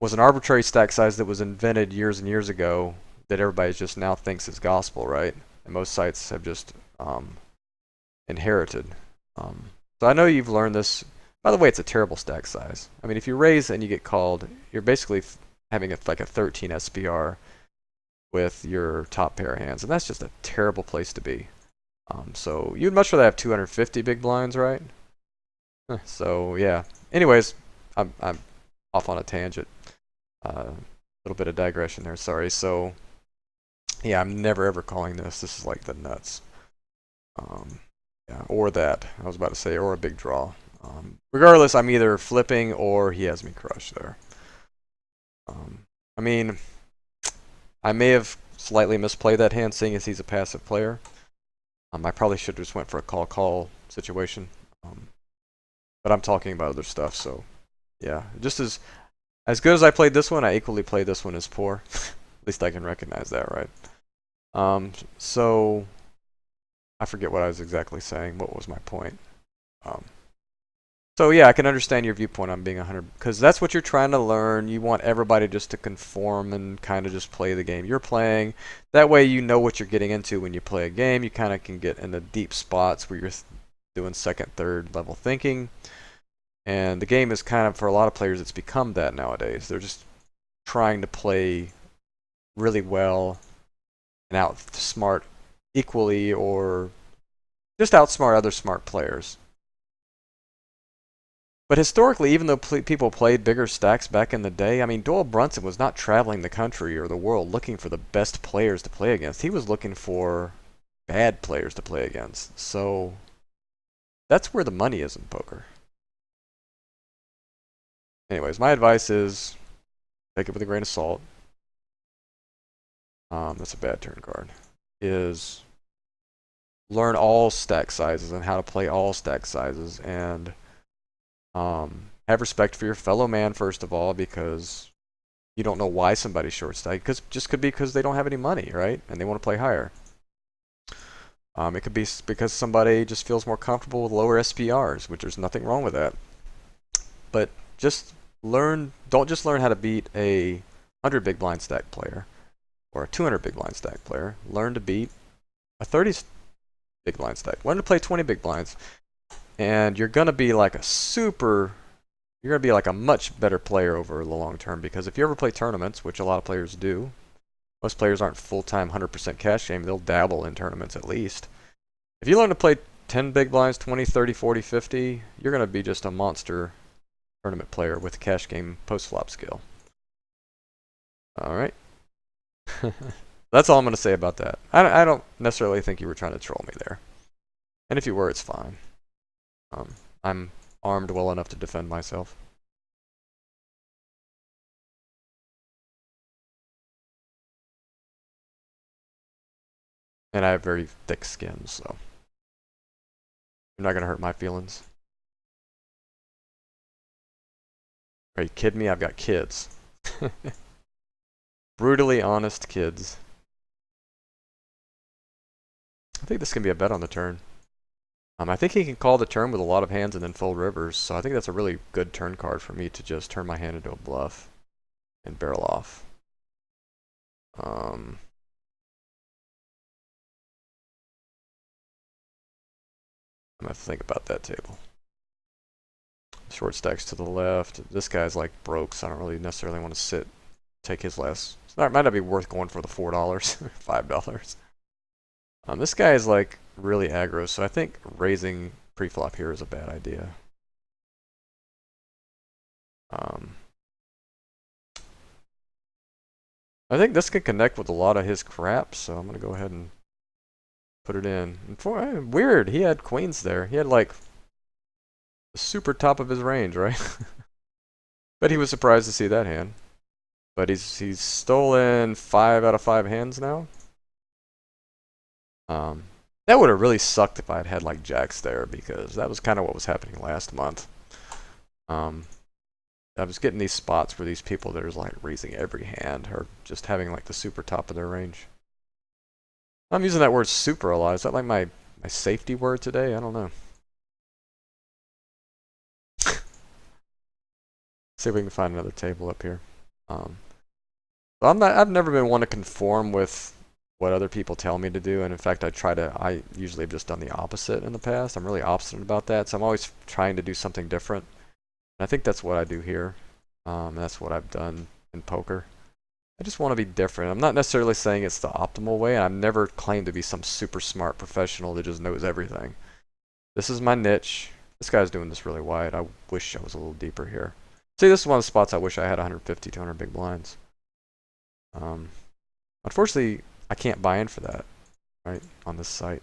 was an arbitrary stack size that was invented years and years ago that everybody just now thinks is gospel, right? And most sites have just inherited. So I know you've learned this. By the way, it's a terrible stack size. I mean, if you raise and you get called, you're basically having like a 13 SPR with your top pair of hands, and that's just a terrible place to be. So you'd much rather have 250 big blinds, right? So yeah. Anyways, I'm off on a tangent. A little bit of digression there. Sorry. So yeah, I'm never ever calling this. This is like the nuts. Yeah, or that. I was about to say, or a big draw. Regardless, I'm either flipping or he has me crushed there. I mean, I may have slightly misplayed that hand, seeing as he's a passive player. I probably should have just went for a call situation. But I'm talking about other stuff, so yeah. Just as good as I played this one, I equally played this one as poor. At least I can recognize that, right? So I forget what I was exactly saying. What was my point? So yeah, I can understand your viewpoint on being 100, because that's what you're trying to learn. You want everybody just to conform and kind of just play the game you're playing. That way you know what you're getting into when you play a game. You kind of can get in the deep spots where you're doing second, third level thinking. And the game is kind of, for a lot of players, it's become that nowadays. They're just trying to play really well and outsmart equally, or just outsmart other smart players. But historically, even though people played bigger stacks back in the day, I mean, Doyle Brunson was not traveling the country or the world looking for the best players to play against. He was looking for bad players to play against. So that's where the money is in poker. Anyways, my advice is take it with a grain of salt. That's a bad turn card. Is learn all stack sizes and how to play all stack sizes, and have respect for your fellow man first of all, because you don't know why somebody's short stack. Just could be because they don't have any money, right? And they want to play higher. It could be because somebody just feels more comfortable with lower SPRs, which there's nothing wrong with that. But just don't just learn how to beat a 100 big blind stack player. or a 200 big blind stack player, learn to beat a 30 big blind stack. Learn to play 20 big blinds, and you're gonna be like you're gonna be like a much better player over the long term. Because if you ever play tournaments, which a lot of players do, most players aren't full-time 100% cash game. They'll dabble in tournaments at least. If you learn to play 10 big blinds, 20, 30, 40, 50, you're gonna be just a monster tournament player with cash game post-flop skill. All right. That's all I'm going to say about that. I don't necessarily think you were trying to troll me there. And if you were, it's fine. I'm armed well enough to defend myself. And I have very thick skin, so you're not going to hurt my feelings. Are you kidding me? I've got kids. Brutally honest kids. I think this can be a bet on the turn. I think he can call the turn with a lot of hands and then fold rivers, so I think that's a really good turn card for me to just turn my hand into a bluff and barrel off. I'm gonna have to think about that table. Short stacks to the left. This guy's like broke, so I don't really necessarily want to take his less. So it might not be worth going for the $4, $5. This guy is like really aggro, so I think raising pre-flop here is a bad idea. I think this can connect with a lot of his crap, so I'm gonna go ahead and put it in. And weird, he had queens there. He had like the super top of his range, right? But he was surprised to see that hand. But he's stolen 5 out of 5 hands now. That would have really sucked if I had had like jacks there, because that was kind of what was happening last month. I was getting these spots where these people that are like raising every hand or just having like the super top of their range. I'm using that word super a lot. Is that like my safety word today? I don't know. See if we can find another table up here. I've never been one to conform with what other people tell me to do, and in fact I usually have just done the opposite in the past. I'm really obstinate about that, so I'm always trying to do something different. And I think that's what I do here. That's what I've done in poker. I just want to be different. I'm not necessarily saying it's the optimal way, and I've never claimed to be some super smart professional that just knows everything. This is my niche. This guy's doing this really wide. I wish I was a little deeper here. See, this is one of the spots I wish I had 150, 200 big blinds. Unfortunately, I can't buy in for that, right, on this site.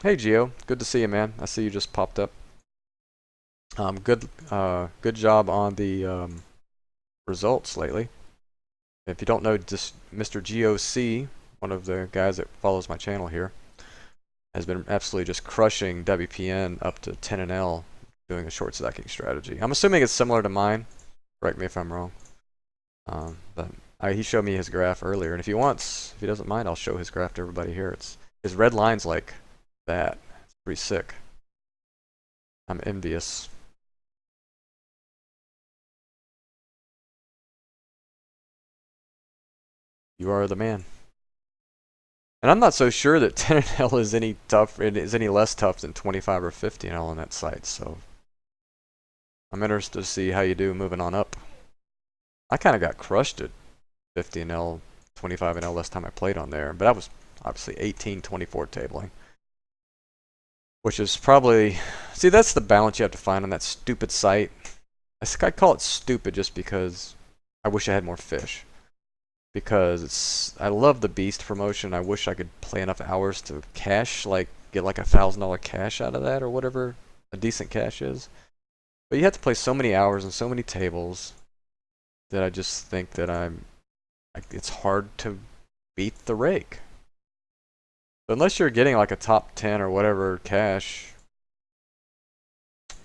Hey, Gio. Good to see you, man. I see you just popped up. Good job on the results lately. If you don't know, just Mr. GOC, one of the guys that follows my channel here, has been absolutely just crushing WPN up to 10 and L, doing a short stacking strategy. I'm assuming it's similar to mine. Correct me if I'm wrong. But he showed me his graph earlier, and if he doesn't mind, I'll show his graph to everybody here. His red line's like that. It's pretty sick. I'm envious. You are the man. And I'm not so sure that 10 and L is any less tough than 25 or 50 and L on that site, so I'm interested to see how you do moving on up. I kind of got crushed at 50 and L, 25 and L last time I played on there, but that was obviously 18-24 tabling. Which is probably, see, that's the balance you have to find on that stupid site. I call it stupid just because I wish I had more fish. Because I love the Beast promotion. I wish I could play enough hours to cash, like get like $1,000 cash out of that or whatever a decent cash is. But you have to play so many hours and so many tables that I just think that it's hard to beat the rake. But unless you're getting like a top 10 or whatever cash,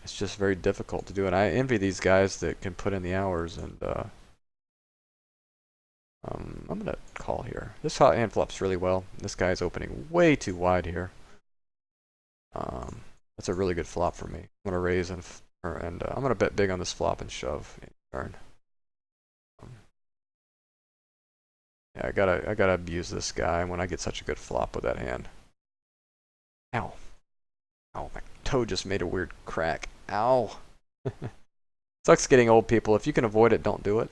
it's just very difficult to do it. I envy these guys that can put in the hours, and I'm gonna call here. This hot hand flops really well. This guy's opening way too wide here. That's a really good flop for me. I'm gonna raise and I'm gonna bet big on this flop and shove in turn. Yeah, I gotta abuse this guy when I get such a good flop with that hand. Ow. Ow, my toe just made a weird crack. Ow. Sucks getting old, people. If you can avoid it, don't do it.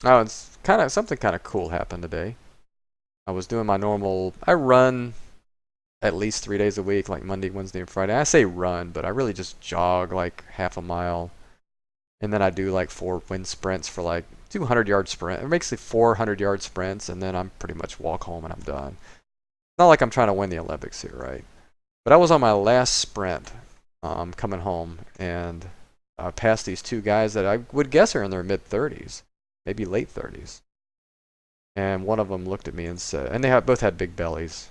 Oh, it's something kind of cool happened today. I was doing my normal. I run at least 3 days a week, like Monday, Wednesday, and Friday. I say run, but I really just jog like half a mile, and then I do like 4 wind sprints for like 200-yard sprint. It makes it 400-yard sprints, and then I'm pretty much walk home and I'm done. Not like I'm trying to win the Olympics here, right? But I was on my last sprint, coming home, and I passed these two guys that I would guess are in their mid-30s, maybe late 30s. And one of them looked at me and said, and both had big bellies.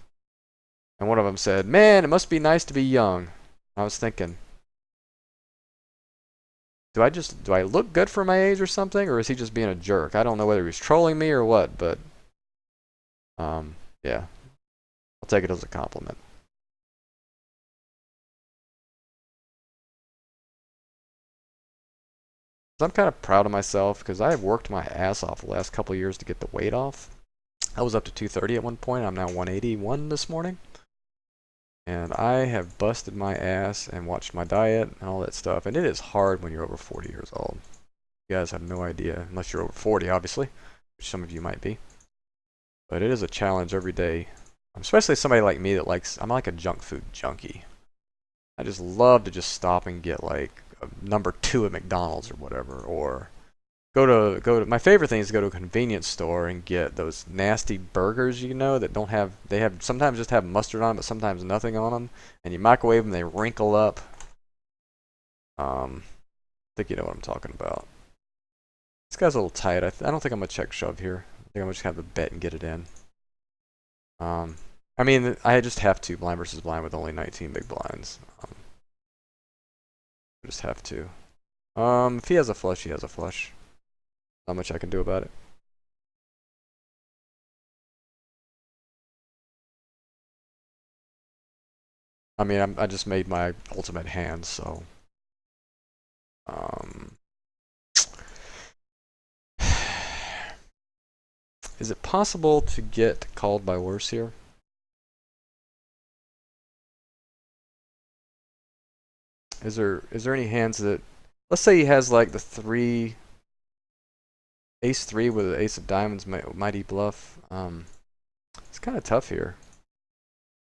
And one of them said, "Man, it must be nice to be young." I was thinking, do I look good for my age or something, or is he just being a jerk? I don't know whether he was trolling me or what, but yeah, I'll take it as a compliment. So I'm kind of proud of myself because I have worked my ass off the last couple of years to get the weight off. I was up to 230 at one point. I'm now 181 this morning. And I have busted my ass and watched my diet and all that stuff. And it is hard when you're over 40 years old. You guys have no idea, unless you're over 40, obviously, which some of you might be. But it is a challenge every day. Especially somebody like me that I'm like a junk food junkie. I just love to just stop and get like a #2 at McDonald's or whatever, or go to my favorite thing is to go to a convenience store and get those nasty burgers, that they have sometimes just have mustard on them, but sometimes nothing on them, and you microwave them, they wrinkle up. I think you know what I'm talking about. This guy's a little tight. I don't think I'm gonna check shove here. I think I'm gonna just have a bet and get it in. I mean, I just have to blind versus blind with only 19 big blinds. I just have to. If he has a flush, he has a flush. Not much I can do about it. I mean, I just made my ultimate hand, so. Is it possible to get called by worse here? Is there any hands that, let's say he has like the ace 3 with the ace of diamonds, mighty bluff. It's kind of tough here.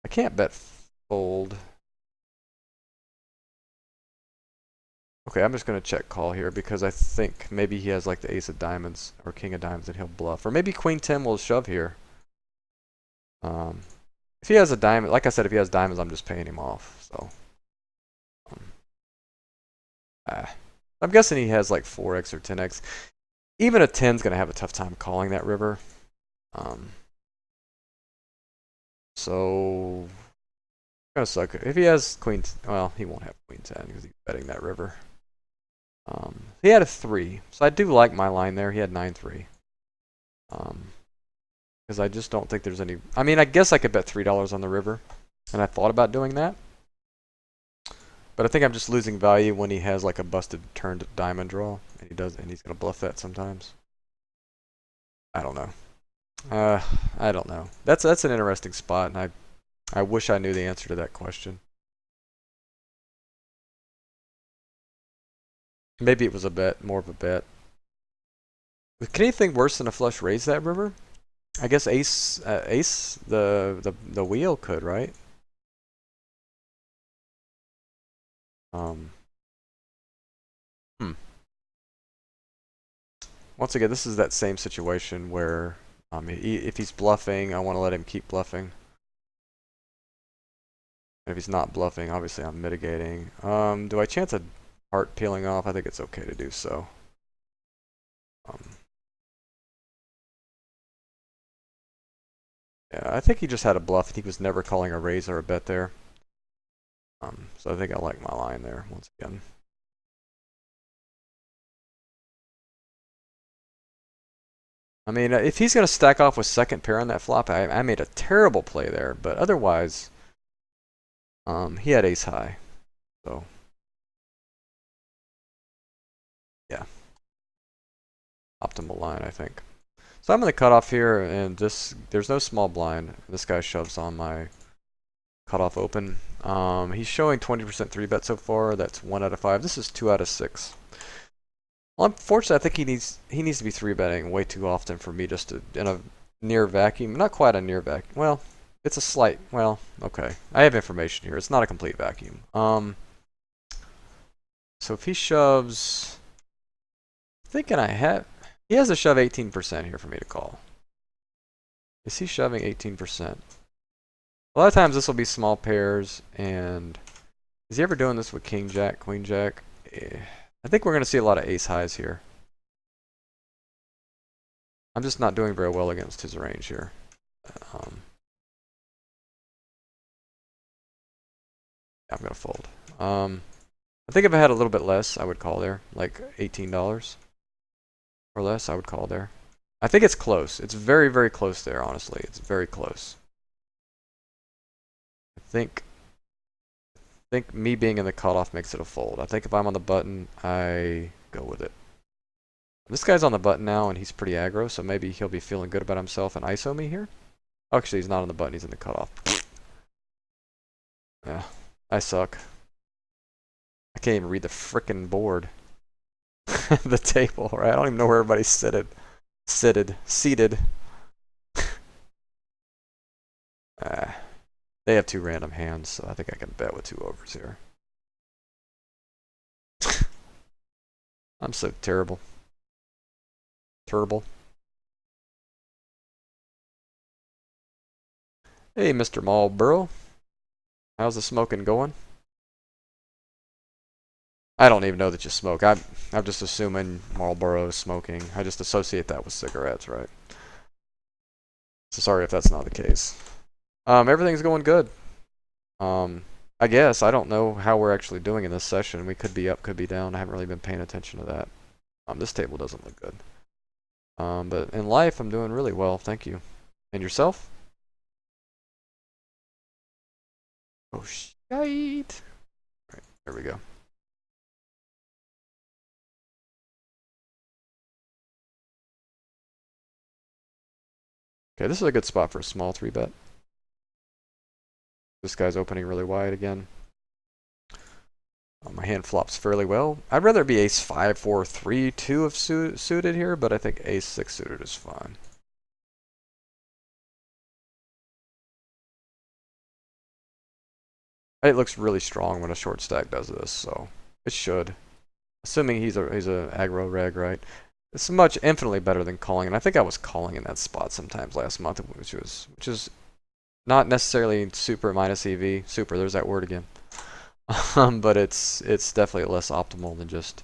I can't bet fold. Okay, I'm just gonna check call here because I think maybe he has like the ace of diamonds or king of diamonds and he'll bluff, or maybe queen 10 will shove here. If he has a diamond, like I said, if he has diamonds, I'm just paying him off. So, I'm guessing he has like 4x or 10x. Even a 10's gonna have a tough time calling that river. So gonna suck. If he has queen, well, he won't have queen 10 because he's betting that river. He had a 3, so I do like my line there. He had 9-3. Because I just don't think there's any. I mean, I guess I could bet $3 on the river, and I thought about doing that. But I think I'm just losing value when he has like a busted turned diamond draw, and he's gonna bluff that sometimes. I don't know. I don't know. That's an interesting spot, and I wish I knew the answer to that question. Maybe it was a bet, more of a bet. Can anything worse than a flush raise that river? I guess ace the wheel could, right? Hmm. Once again, this is that same situation where if he's bluffing, I want to let him keep bluffing. And if he's not bluffing, obviously I'm mitigating. Do I chance a heart peeling off? I think it's okay to do so. Yeah, I think he just had a bluff. He was never calling a raise or a bet there. So I think I like my line there once again. I mean, if he's going to stack off with second pair on that flop, I made a terrible play there. But otherwise, he had ace high. So, yeah. optimal line, I think. So I'm in the cutoff here, and there's no small blind. This guy shoves on my cutoff open. He's showing 20% 3-bet so far. That's 1 out of 5. This is 2 out of 6. Well, unfortunately, I think he needs to be 3-betting way too often for me just to, in a near vacuum. Not quite a near vacuum. Well, it's a slight. Well, okay. I have information here. It's not a complete vacuum. So if he shoves, thinking he has to shove 18% here for me to call. Is he shoving 18%? A lot of times this will be small pairs, and is he ever doing this with king jack, queen jack? I think we're going to see a lot of ace highs here. I'm just not doing very well against his range here. I'm going to fold. I think if I had a little bit less, I would call there, like $18 or less, I would call there. I think it's close. It's very, very close there, honestly. It's very close. I think me being in the cutoff makes it a fold. I think if I'm on the button, I go with it. This guy's on the button now, and he's pretty aggro, so maybe he'll be feeling good about himself and ISO me here. Oh, actually, he's not on the button. He's in the cutoff. Yeah, I suck. I can't even read the frickin' board. The table, right? I don't even know where everybody's seated. They have 2 random hands, so I think I can bet with 2 overs here. I'm so terrible. Hey, Mr. Marlboro. How's the smoking going? I don't even know that you smoke. I'm just assuming Marlboro is smoking. I just associate that with cigarettes, right? So sorry if that's not the case. Everything's going good. I guess. I don't know how we're actually doing in this session. We could be up, could be down. I haven't really been paying attention to that. This table doesn't look good. But in life, I'm doing really well. Thank you. And yourself? Oh, shite. Right, there we go. Okay, this is a good spot for a small 3-bet. This guy's opening really wide again. My hand flops fairly well. I'd rather be ace 5, 4, 3, 2 if suited here, but I think ace 6 suited is fine. It looks really strong when a short stack does this, so it should. Assuming he's a aggro reg, right? It's much infinitely better than calling, and I think I was calling in that spot sometimes last month, which is not necessarily super minus EV. Super, there's that word again. But it's definitely less optimal than just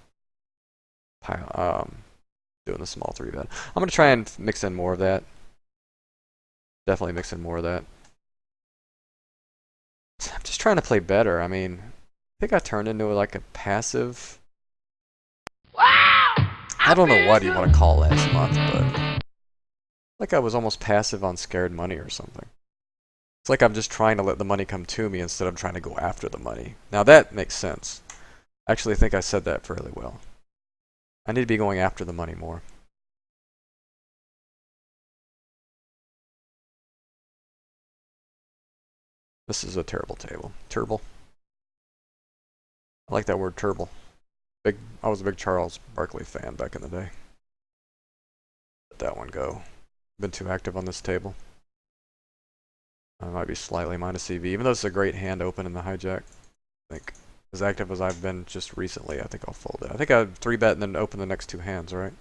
doing the small 3-bet. I'm gonna try and mix in more of that. Definitely mix in more of that. I'm just trying to play better. I mean, I think I turned into like a passive. I don't know what you want to call last month, but like I was almost passive on scared money or something. It's like I'm just trying to let the money come to me instead of trying to go after the money. Now that makes sense. I actually think I said that fairly well. I need to be going after the money more. This is a terrible table. Turble. I like that word, turble. I was a big Charles Barkley fan back in the day. Let that one go. Been too active on this table. I might be slightly minus EV, even though it's a great hand open in the hijack. I think as active as I've been just recently, I think I'll fold it. I think I'd 3-bet and then open the next 2 hands, right?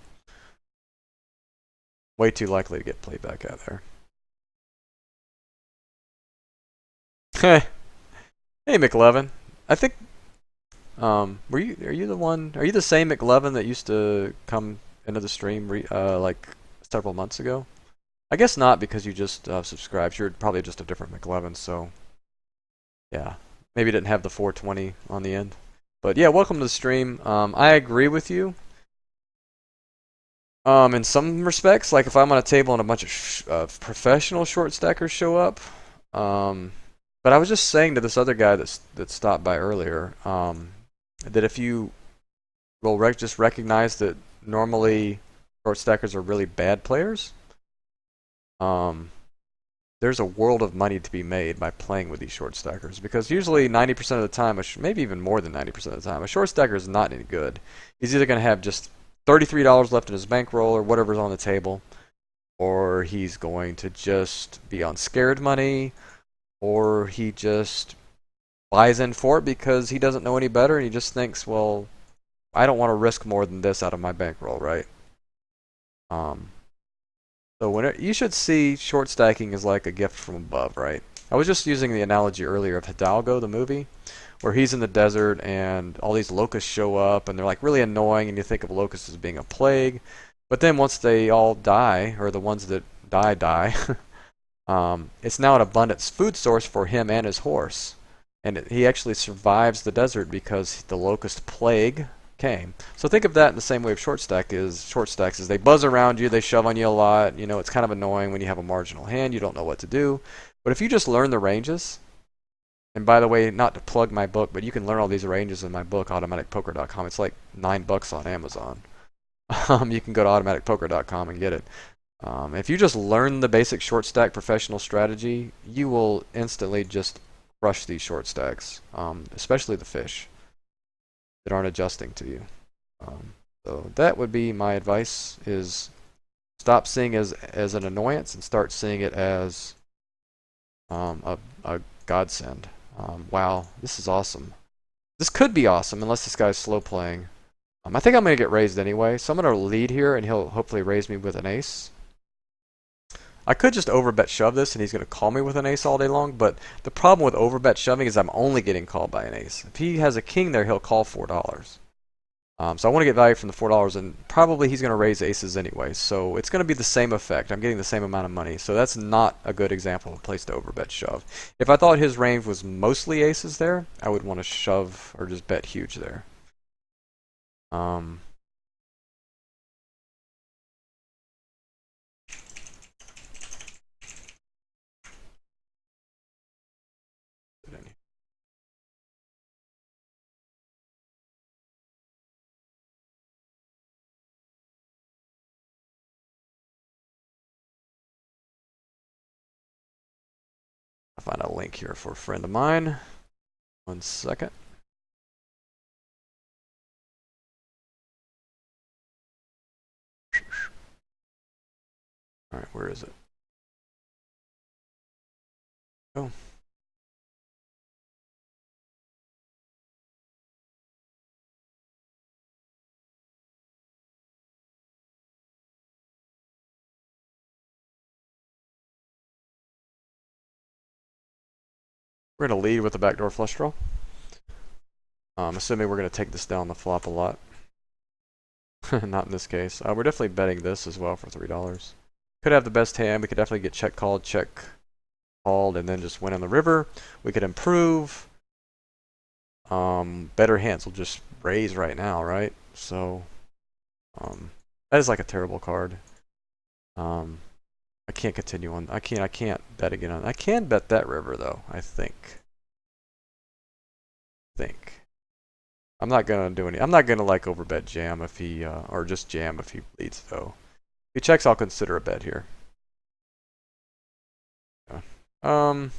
Way too likely to get played back out there. Hey McLevin. I think are you the same McLevin that used to come into the stream like several months ago? I guess not, because you just subscribed. You're probably just a different McLevin, so yeah. Maybe you didn't have the 420 on the end. But yeah, welcome to the stream. I agree with you. In some respects, like if I'm on a table and a bunch of professional short stackers show up, but I was just saying to this other guy that stopped by earlier, that if you will just recognize that normally short stackers are really bad players, there's a world of money to be made by playing with these short stackers, because usually 90% of the time, maybe even more than 90% of the time, a short stacker is not any good. He's either going to have just $33 left in his bankroll or whatever's on the table, or he's going to just be on scared money, or he just buys in for it because he doesn't know any better and he just thinks, well, I don't want to risk more than this out of my bankroll, right? So you should see short stacking as like a gift from above, right? I was just using the analogy earlier of Hidalgo, the movie, where he's in the desert and all these locusts show up and they're like really annoying, and you think of locusts as being a plague. But then once they all die, or the ones that die, it's now an abundant food source for him and his horse. And he actually survives the desert because the locust plague came. So think of that in the same way of short stacks is they buzz around you, they shove on you a lot. You know, it's kind of annoying when you have a marginal hand, you don't know what to do. But if you just learn the ranges, and by the way, not to plug my book, but you can learn all these ranges in my book, automaticpoker.com. It's like $9 on Amazon. You can go to automaticpoker.com and get it. If you just learn the basic short stack professional strategy, you will instantly just crush these short stacks, especially the fish that aren't adjusting to you. So that would be my advice: is stop seeing it as an annoyance and start seeing it as a godsend. Wow, this is awesome. This could be awesome unless this guy's slow playing. I think I'm going to get raised anyway, so I'm going to lead here and he'll hopefully raise me with an ace. I could just overbet shove this and he's going to call me with an ace all day long, but the problem with overbet shoving is I'm only getting called by an ace. If he has a king there, he'll call $4. So I want to get value from the $4, and probably he's going to raise aces anyway, so it's going to be the same effect. I'm getting the same amount of money, so that's not a good example of a place to overbet shove. If I thought his range was mostly aces there, I would want to shove or just bet huge there. I'll find a link here for a friend of mine. 1 second. Alright, where is it? Oh. We're going to lead with the backdoor flush draw. Assuming we're going to take this down the flop a lot. Not in this case. We're definitely betting this as well for $3. Could have the best hand. We could definitely get check called, and then just win on the river. We could improve. Better hands will just raise right now, right? So that is like a terrible card. I can't continue on. I can't bet again on. I can bet that river though. I think. I'm not gonna do any. I'm not gonna like overbet jam if he or just jam if he leads though. If he checks, I'll consider a bet here. Yeah.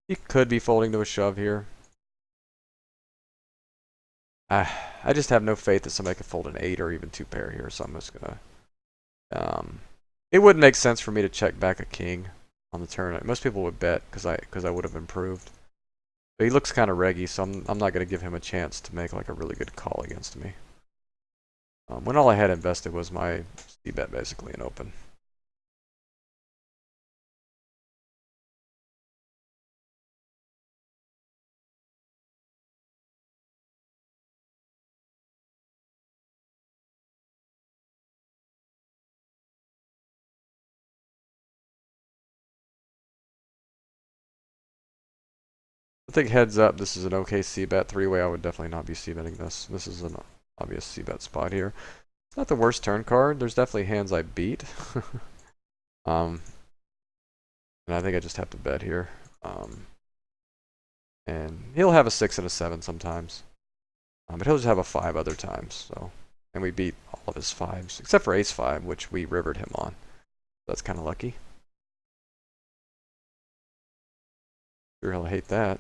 He could be folding to a shove here. I just have no faith that somebody could fold an 8 or even 2 pair here, so I'm just gonna. It wouldn't make sense for me to check back a king on the turn. Most people would bet because I would have improved. But he looks kind of reggy, so I'm not gonna give him a chance to make like a really good call against me. When all I had invested was my c-bet basically in open. I think heads up, this is an okay c-bet. 3-way, I would definitely not be c-betting this. This is an obvious c-bet spot here. It's not the worst turn card. There's definitely hands I beat. And I think I just have to bet here. And he'll have a 6 and a 7 sometimes. But he'll just have a 5 other times. So And we beat all of his fives, except for ace five, which we rivered him on. That's kind of lucky. Sure he'll hate that.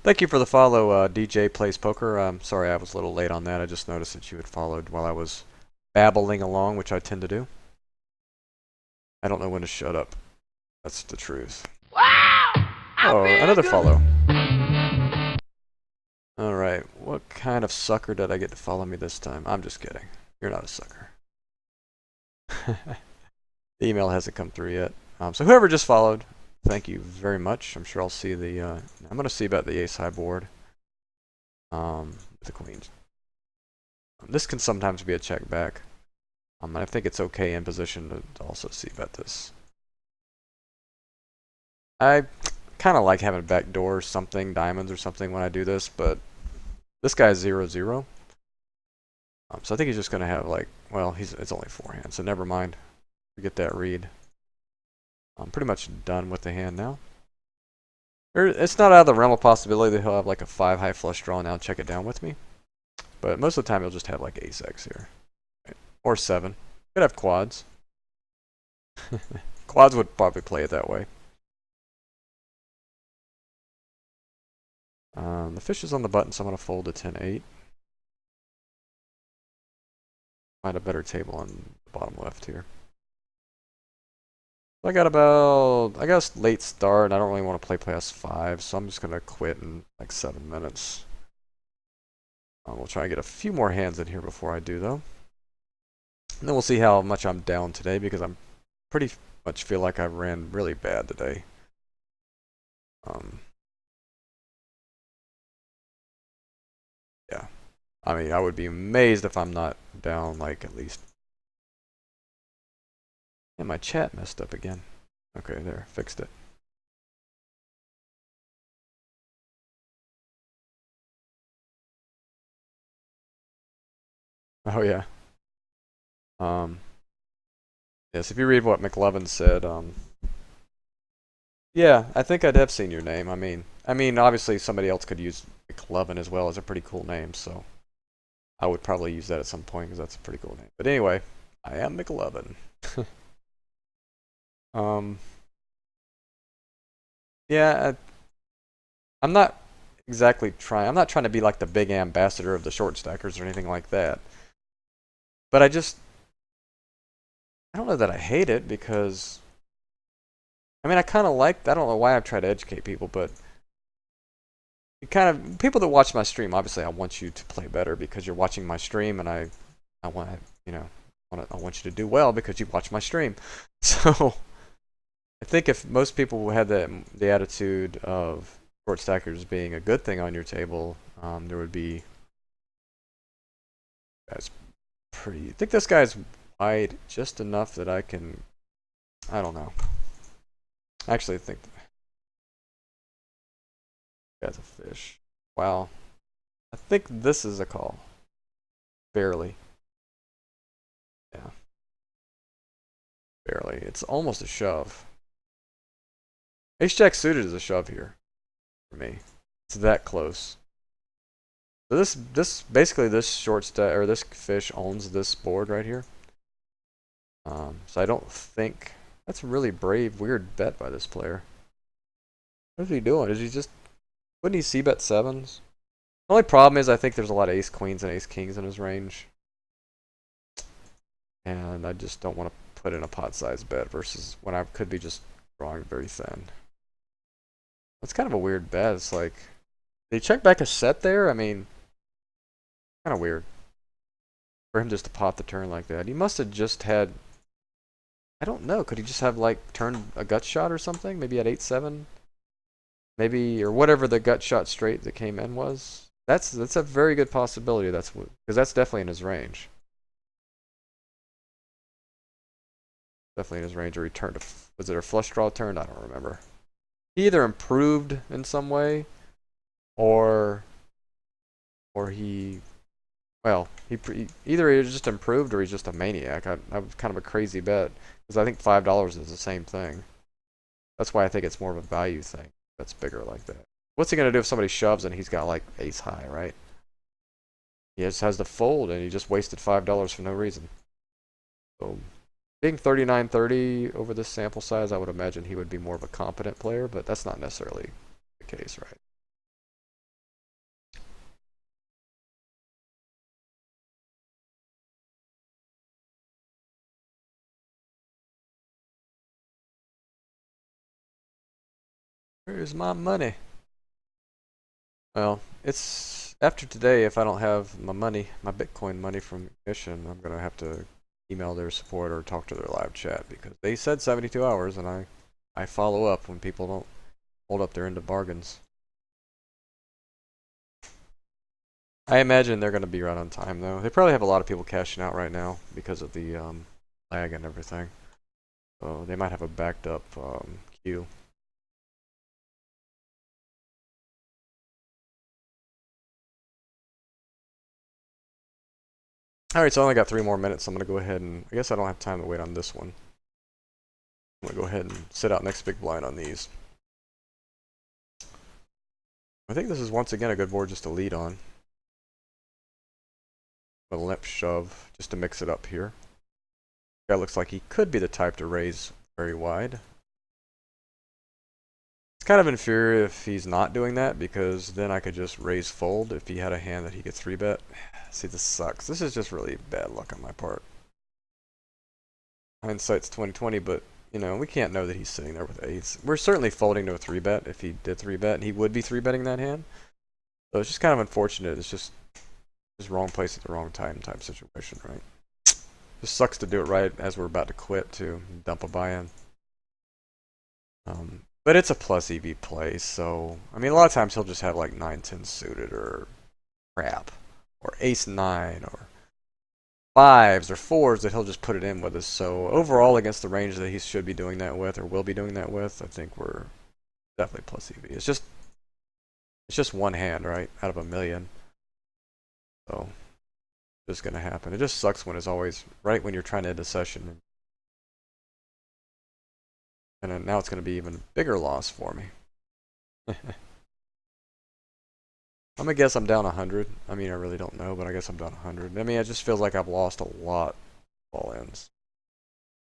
Thank you for the follow, DJ Plays Poker. I'm sorry I was a little late on that. I just noticed that you had followed while I was babbling along, which I tend to do. I don't know when to shut up. That's the truth. Wow! Oh, another follow. Alright, what kind of sucker did I get to follow me this time? I'm just kidding. You're not a sucker. The email hasn't come through yet. So whoever just followed, thank you very much. I'm sure I'll see the, I'm going to see about the ace-high board. The queens. This can sometimes be a check back. And I think it's okay in position to also see about this. I kind of like having backdoor something, diamonds or something when I do this, but this guy's 0-0. So I think he's just going to have like, well, it's only forehand, so never mind. Forget that read. I'm pretty much done with the hand now. It's not out of the realm of possibility that he'll have like a 5 high flush draw now and check it down with me. But most of the time he'll just have like ace-x here. Right. Or 7. Could have quads. Quads would probably play it that way. The fish is on the button, so I'm going to fold to 10-8. Find a better table on the bottom left here. I got a late start, and I don't really want to play past 5, so I'm just going to quit in like 7 minutes. We'll try and get a few more hands in here before I do, though. And then we'll see how much I'm down today, because I'm pretty much feel like I ran really bad today. Yeah. I mean, I would be amazed if I'm not down, like, at least. And my chat messed up again. Okay, there, fixed it. Oh yeah. Yes, if you read what McLovin said, yeah, I think I'd have seen your name. I mean, obviously somebody else could use McLovin as well as a pretty cool name, so I would probably use that at some point because that's a pretty cool name. But anyway, I am McLovin. Yeah, I'm not exactly trying. I'm not trying to be like the big ambassador of the short stackers or anything like that. But I don't know that I hate it because, I mean, I kind of like, I don't know why I've tried to educate people, but people that watch my stream, obviously I want you to play better because you're watching my stream, and I want to, you know, I want you to do well because you watch my stream. So I think if most people had the attitude of short stackers being a good thing on your table, there would be. That's pretty. I think this guy's wide just enough that I can. I don't know. Actually, I think that's a fish. Wow. I think this is a call. Barely. Yeah. Barely. It's almost a shove. Ace-jack suited is a shove here for me. It's that close. So this basically this short stack or this fish owns this board right here. So I don't think that's a really brave, weird bet by this player. What is he doing? Is he just wouldn't he see bet sevens? The only problem is I think there's a lot of ace queens and ace kings in his range. And I just don't want to put in a pot size bet versus when I could be just drawing very thin. That's kind of a weird bet. It's like, did he check back a set there? I mean, kind of weird for him just to pot the turn like that. He must have just had, I don't know, could he just have like turned a gut shot or something? Maybe at 8-7? Maybe, or whatever the gut shot straight that came in was. That's a very good possibility. That's what, because that's definitely in his range. Definitely in his range. Or he turned was it a flush draw turn? I don't remember. He either improved in some way, or he Well, either he just improved or he's just a maniac. I was kind of a crazy bet because I think $5 is the same thing. That's why I think it's more of a value thing. That's bigger like that. What's he gonna do if somebody shoves and he's got like ace high, right? He just has to fold and he just wasted $5 for no reason. So being 39-30 over this sample size, I would imagine he would be more of a competent player, but that's not necessarily the case, right? Where's my money? Well, it's after today, if I don't have my money, my Bitcoin money from Ignition, I'm gonna have to email their support or talk to their live chat because they said 72 hours and I follow up when people don't hold up their end of bargains. I imagine they're gonna be right on time though. They probably have a lot of people cashing out right now because of the lag and everything. So they might have a backed up queue. Alright, so I only got 3 more minutes. So I'm gonna go ahead and I guess I don't have time to wait on this one. I'm gonna go ahead and sit out next big blind on these. I think this is once again a good board just to lead on. A limp shove just to mix it up here. Guy looks like he could be the type to raise very wide. It's kind of inferior if he's not doing that because then I could just raise fold if he had a hand that he could 3-bet. See, this sucks. This is just really bad luck on my part. Hindsight's 2020, but you know, we can't know that he's sitting there with eights. We're certainly folding to a 3-bet if he did 3-bet, and he would be 3-betting that hand. So it's just kind of unfortunate. It's just wrong place at the wrong time type situation, right? Just sucks to do it right as we're about to quit to dump a buy-in. But it's a plus EV play, so I mean a lot of times he'll just have like 9-10 suited or crap or ace-9 or fives or fours that he'll just put it in with us. So overall against the range that he should be doing that with or will be doing that with, I think we're definitely plus EV. It's just one hand, right, out of a million. So it's just gonna happen. It just sucks when it's always right when you're trying to end a session. And now it's gonna be even a bigger loss for me. I'm gonna guess I'm down 100. I mean, I really don't know, but I guess I'm down 100. I mean, it just feels like I've lost a lot of all ends.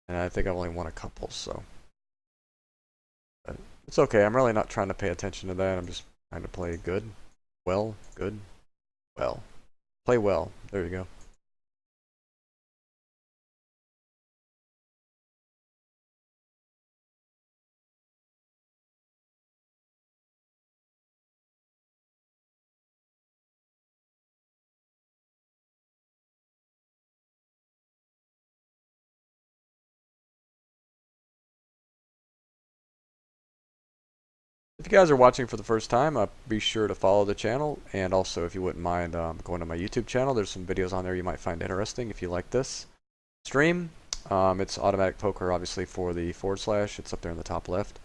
And I think I've only won a couple, so. But it's okay. I'm really not trying to pay attention to that. I'm just trying to play good. Well, good, well. Play well. There you go. If you guys are watching for the first time, be sure to follow the channel. And also, if you wouldn't mind going to my YouTube channel, there's some videos on there you might find interesting if you like this stream. It's automatic poker, obviously, for the /. It's up there in the top left.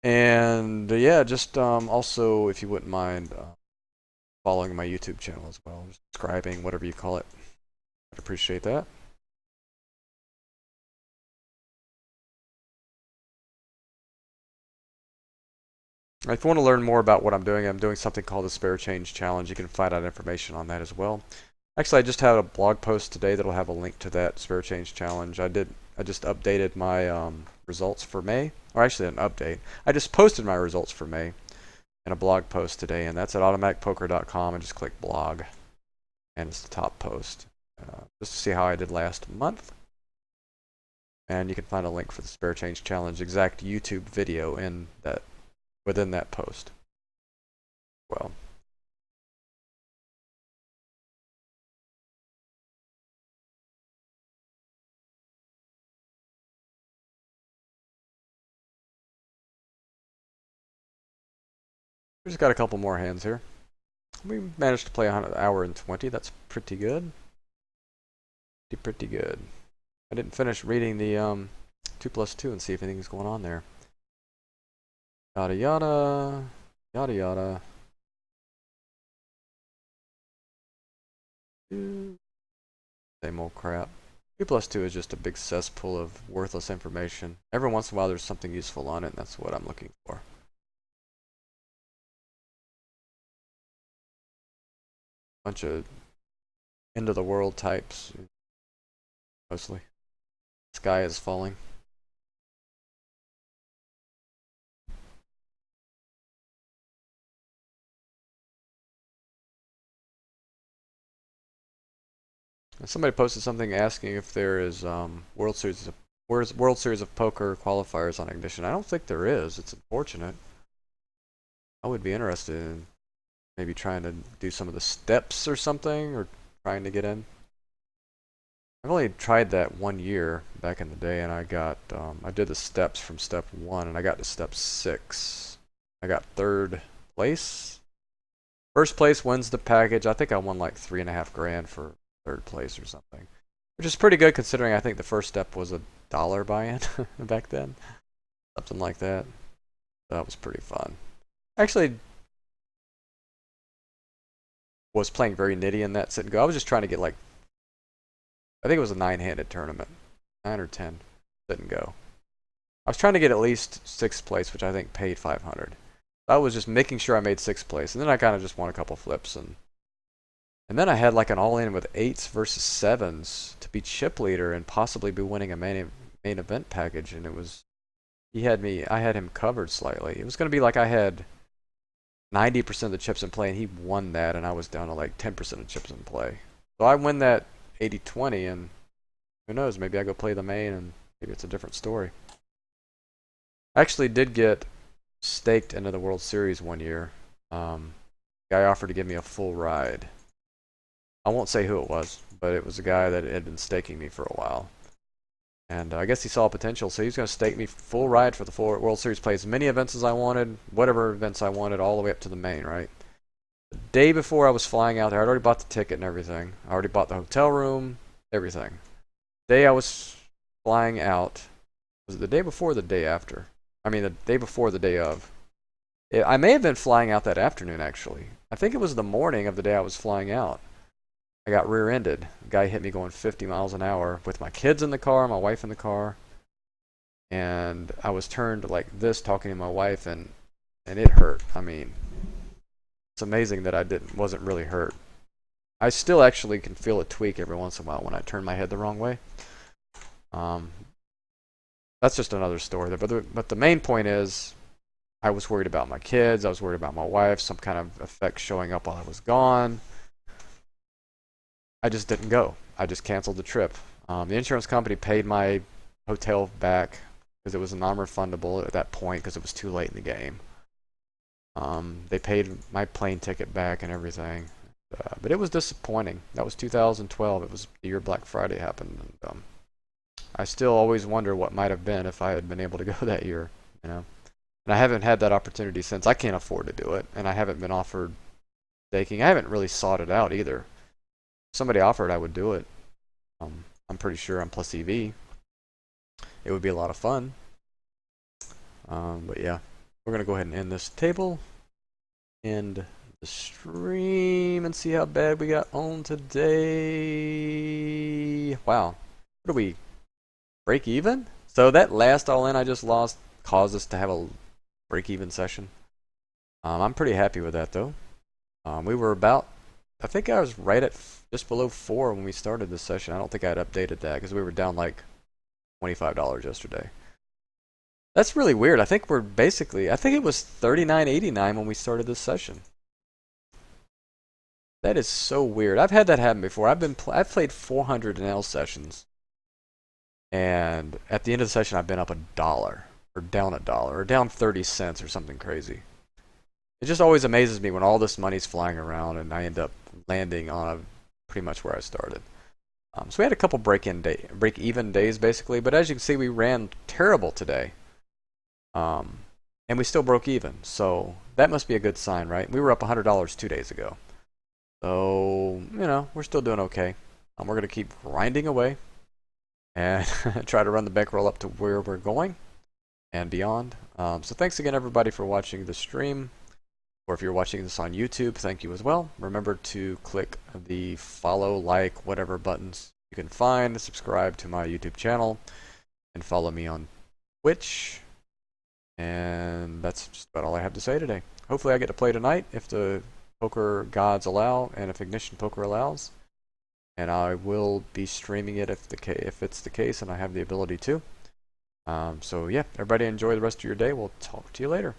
And yeah, just also, if you wouldn't mind following my YouTube channel as well, subscribing, whatever you call it. I'd appreciate that. If you want to learn more about what I'm doing something called the Spare Change Challenge. You can find out information on that as well. Actually, I just had a blog post today that'll have a link to that Spare Change Challenge. I just updated my results for May. Or actually, an update. I just posted my results for May in a blog post today, and that's at automaticpoker.com, and just click blog, and it's the top post. Just to see how I did last month. And you can find a link for the Spare Change Challenge exact YouTube video in that within that post. Well, we just got a couple more hands here. We managed to play an hour and 20. That's pretty good. Pretty good. I didn't finish reading the 2+2 and see if anything's going on there. Yada yada. Yada yada. Same old crap. 2+2 is just a big cesspool of worthless information. Every once in a while there's something useful on it, and that's what I'm looking for. Bunch of end of the world types, mostly. Sky is falling. And somebody posted something asking if there is World Series of Poker qualifiers on Ignition. I don't think there is. It's unfortunate. I would be interested in maybe trying to do some of the steps or something, or trying to get in. I've only tried that 1 year back in the day, and I got I did the steps from step 1, and I got to step 6. I got 3rd place. First place wins the package. I think I won like $3.5 grand for 3rd place or something, which is pretty good considering I think the first step was $1 buy-in back then, something like that. That was pretty fun. Actually, was playing very nitty in that sit and go. I was just trying to get like, I think it was a 9-handed tournament, 9 or 10 sit and go. I was trying to get at least 6th place, which I think paid 500. I was just making sure I made 6th place, and then I kind of just won a couple flips, and then I had like an all-in with 8s versus 7s to be chip leader and possibly be winning a main event package, and it was, I had him covered slightly. It was going to be like I had 90% of the chips in play, and he won that, and I was down to like 10% of chips in play. So I win that 80-20, and who knows, maybe I go play the main, and maybe it's a different story. I actually did get staked into the World Series 1 year. Guy offered to give me a full ride. I won't say who it was, but it was a guy that had been staking me for a while. And I guess he saw potential, so he was going to stake me full ride for the full World Series, play as many events as I wanted, whatever events I wanted, all the way up to the main, right? The day before I was flying out there, I'd already bought the ticket and everything. I already bought the hotel room, everything. The day I was flying out, was it the day before or the day after? I mean, the day before the day of. I may have been flying out that afternoon, actually. I think it was the morning of the day I was flying out. I got rear-ended. A guy hit me going 50 miles an hour with my kids in the car, my wife in the car. And I was turned like this talking to my wife, and it hurt. I mean, it's amazing that I wasn't really hurt. I still actually can feel a tweak every once in a while when I turn my head the wrong way. That's just another story. But the main point is, I was worried about my kids. I was worried about my wife. Some kind of effect showing up while I was gone. I just didn't go. I just canceled the trip. The insurance company paid my hotel back because it was non-refundable at that point because it was too late in the game. They paid my plane ticket back and everything. But it was disappointing. That was 2012. It was the year Black Friday happened. And, I still always wonder what might have been if I had been able to go that year, you know. And I haven't had that opportunity since. I can't afford to do it, and I haven't been offered staking. I haven't really sought it out either. If somebody offered, I would do it. I'm pretty sure on plus EV. It would be a lot of fun. But yeah, we're going to go ahead and end this table. End the stream and see how bad we got on today. Wow. What do we... break even? So that last all-in I just lost caused us to have a break-even session. I'm pretty happy with that, though. We were about... I think I was right at just below 4 when we started this session. I don't think I had updated that because we were down like $25 yesterday. That's really weird. I think we're basically... I think it was $39.89 when we started this session. That is so weird. I've had that happen before. I've played 400 L sessions. And at the end of the session, I've been up $1, or down $1, or down 30 cents, or something crazy. It just always amazes me when all this money's flying around and I end up landing on pretty much where I started. So we had a couple break-even days, basically, but as you can see, we ran terrible today. And we still broke even, so that must be a good sign, right? We were up $100 2 days ago. So, you know, we're still doing okay. We're going to keep grinding away and try to run the bankroll up to where we're going and beyond. So thanks again, everybody, for watching the stream. Or if you're watching this on YouTube, thank you as well. Remember to click the follow, like, whatever buttons you can find, subscribe to my YouTube channel, and follow me on Twitch. And that's just about all I have to say today. Hopefully I get to play tonight if the poker gods allow and if Ignition Poker allows. And I will be streaming it if it's the case and I have the ability to. So yeah, everybody enjoy the rest of your day. We'll talk to you later.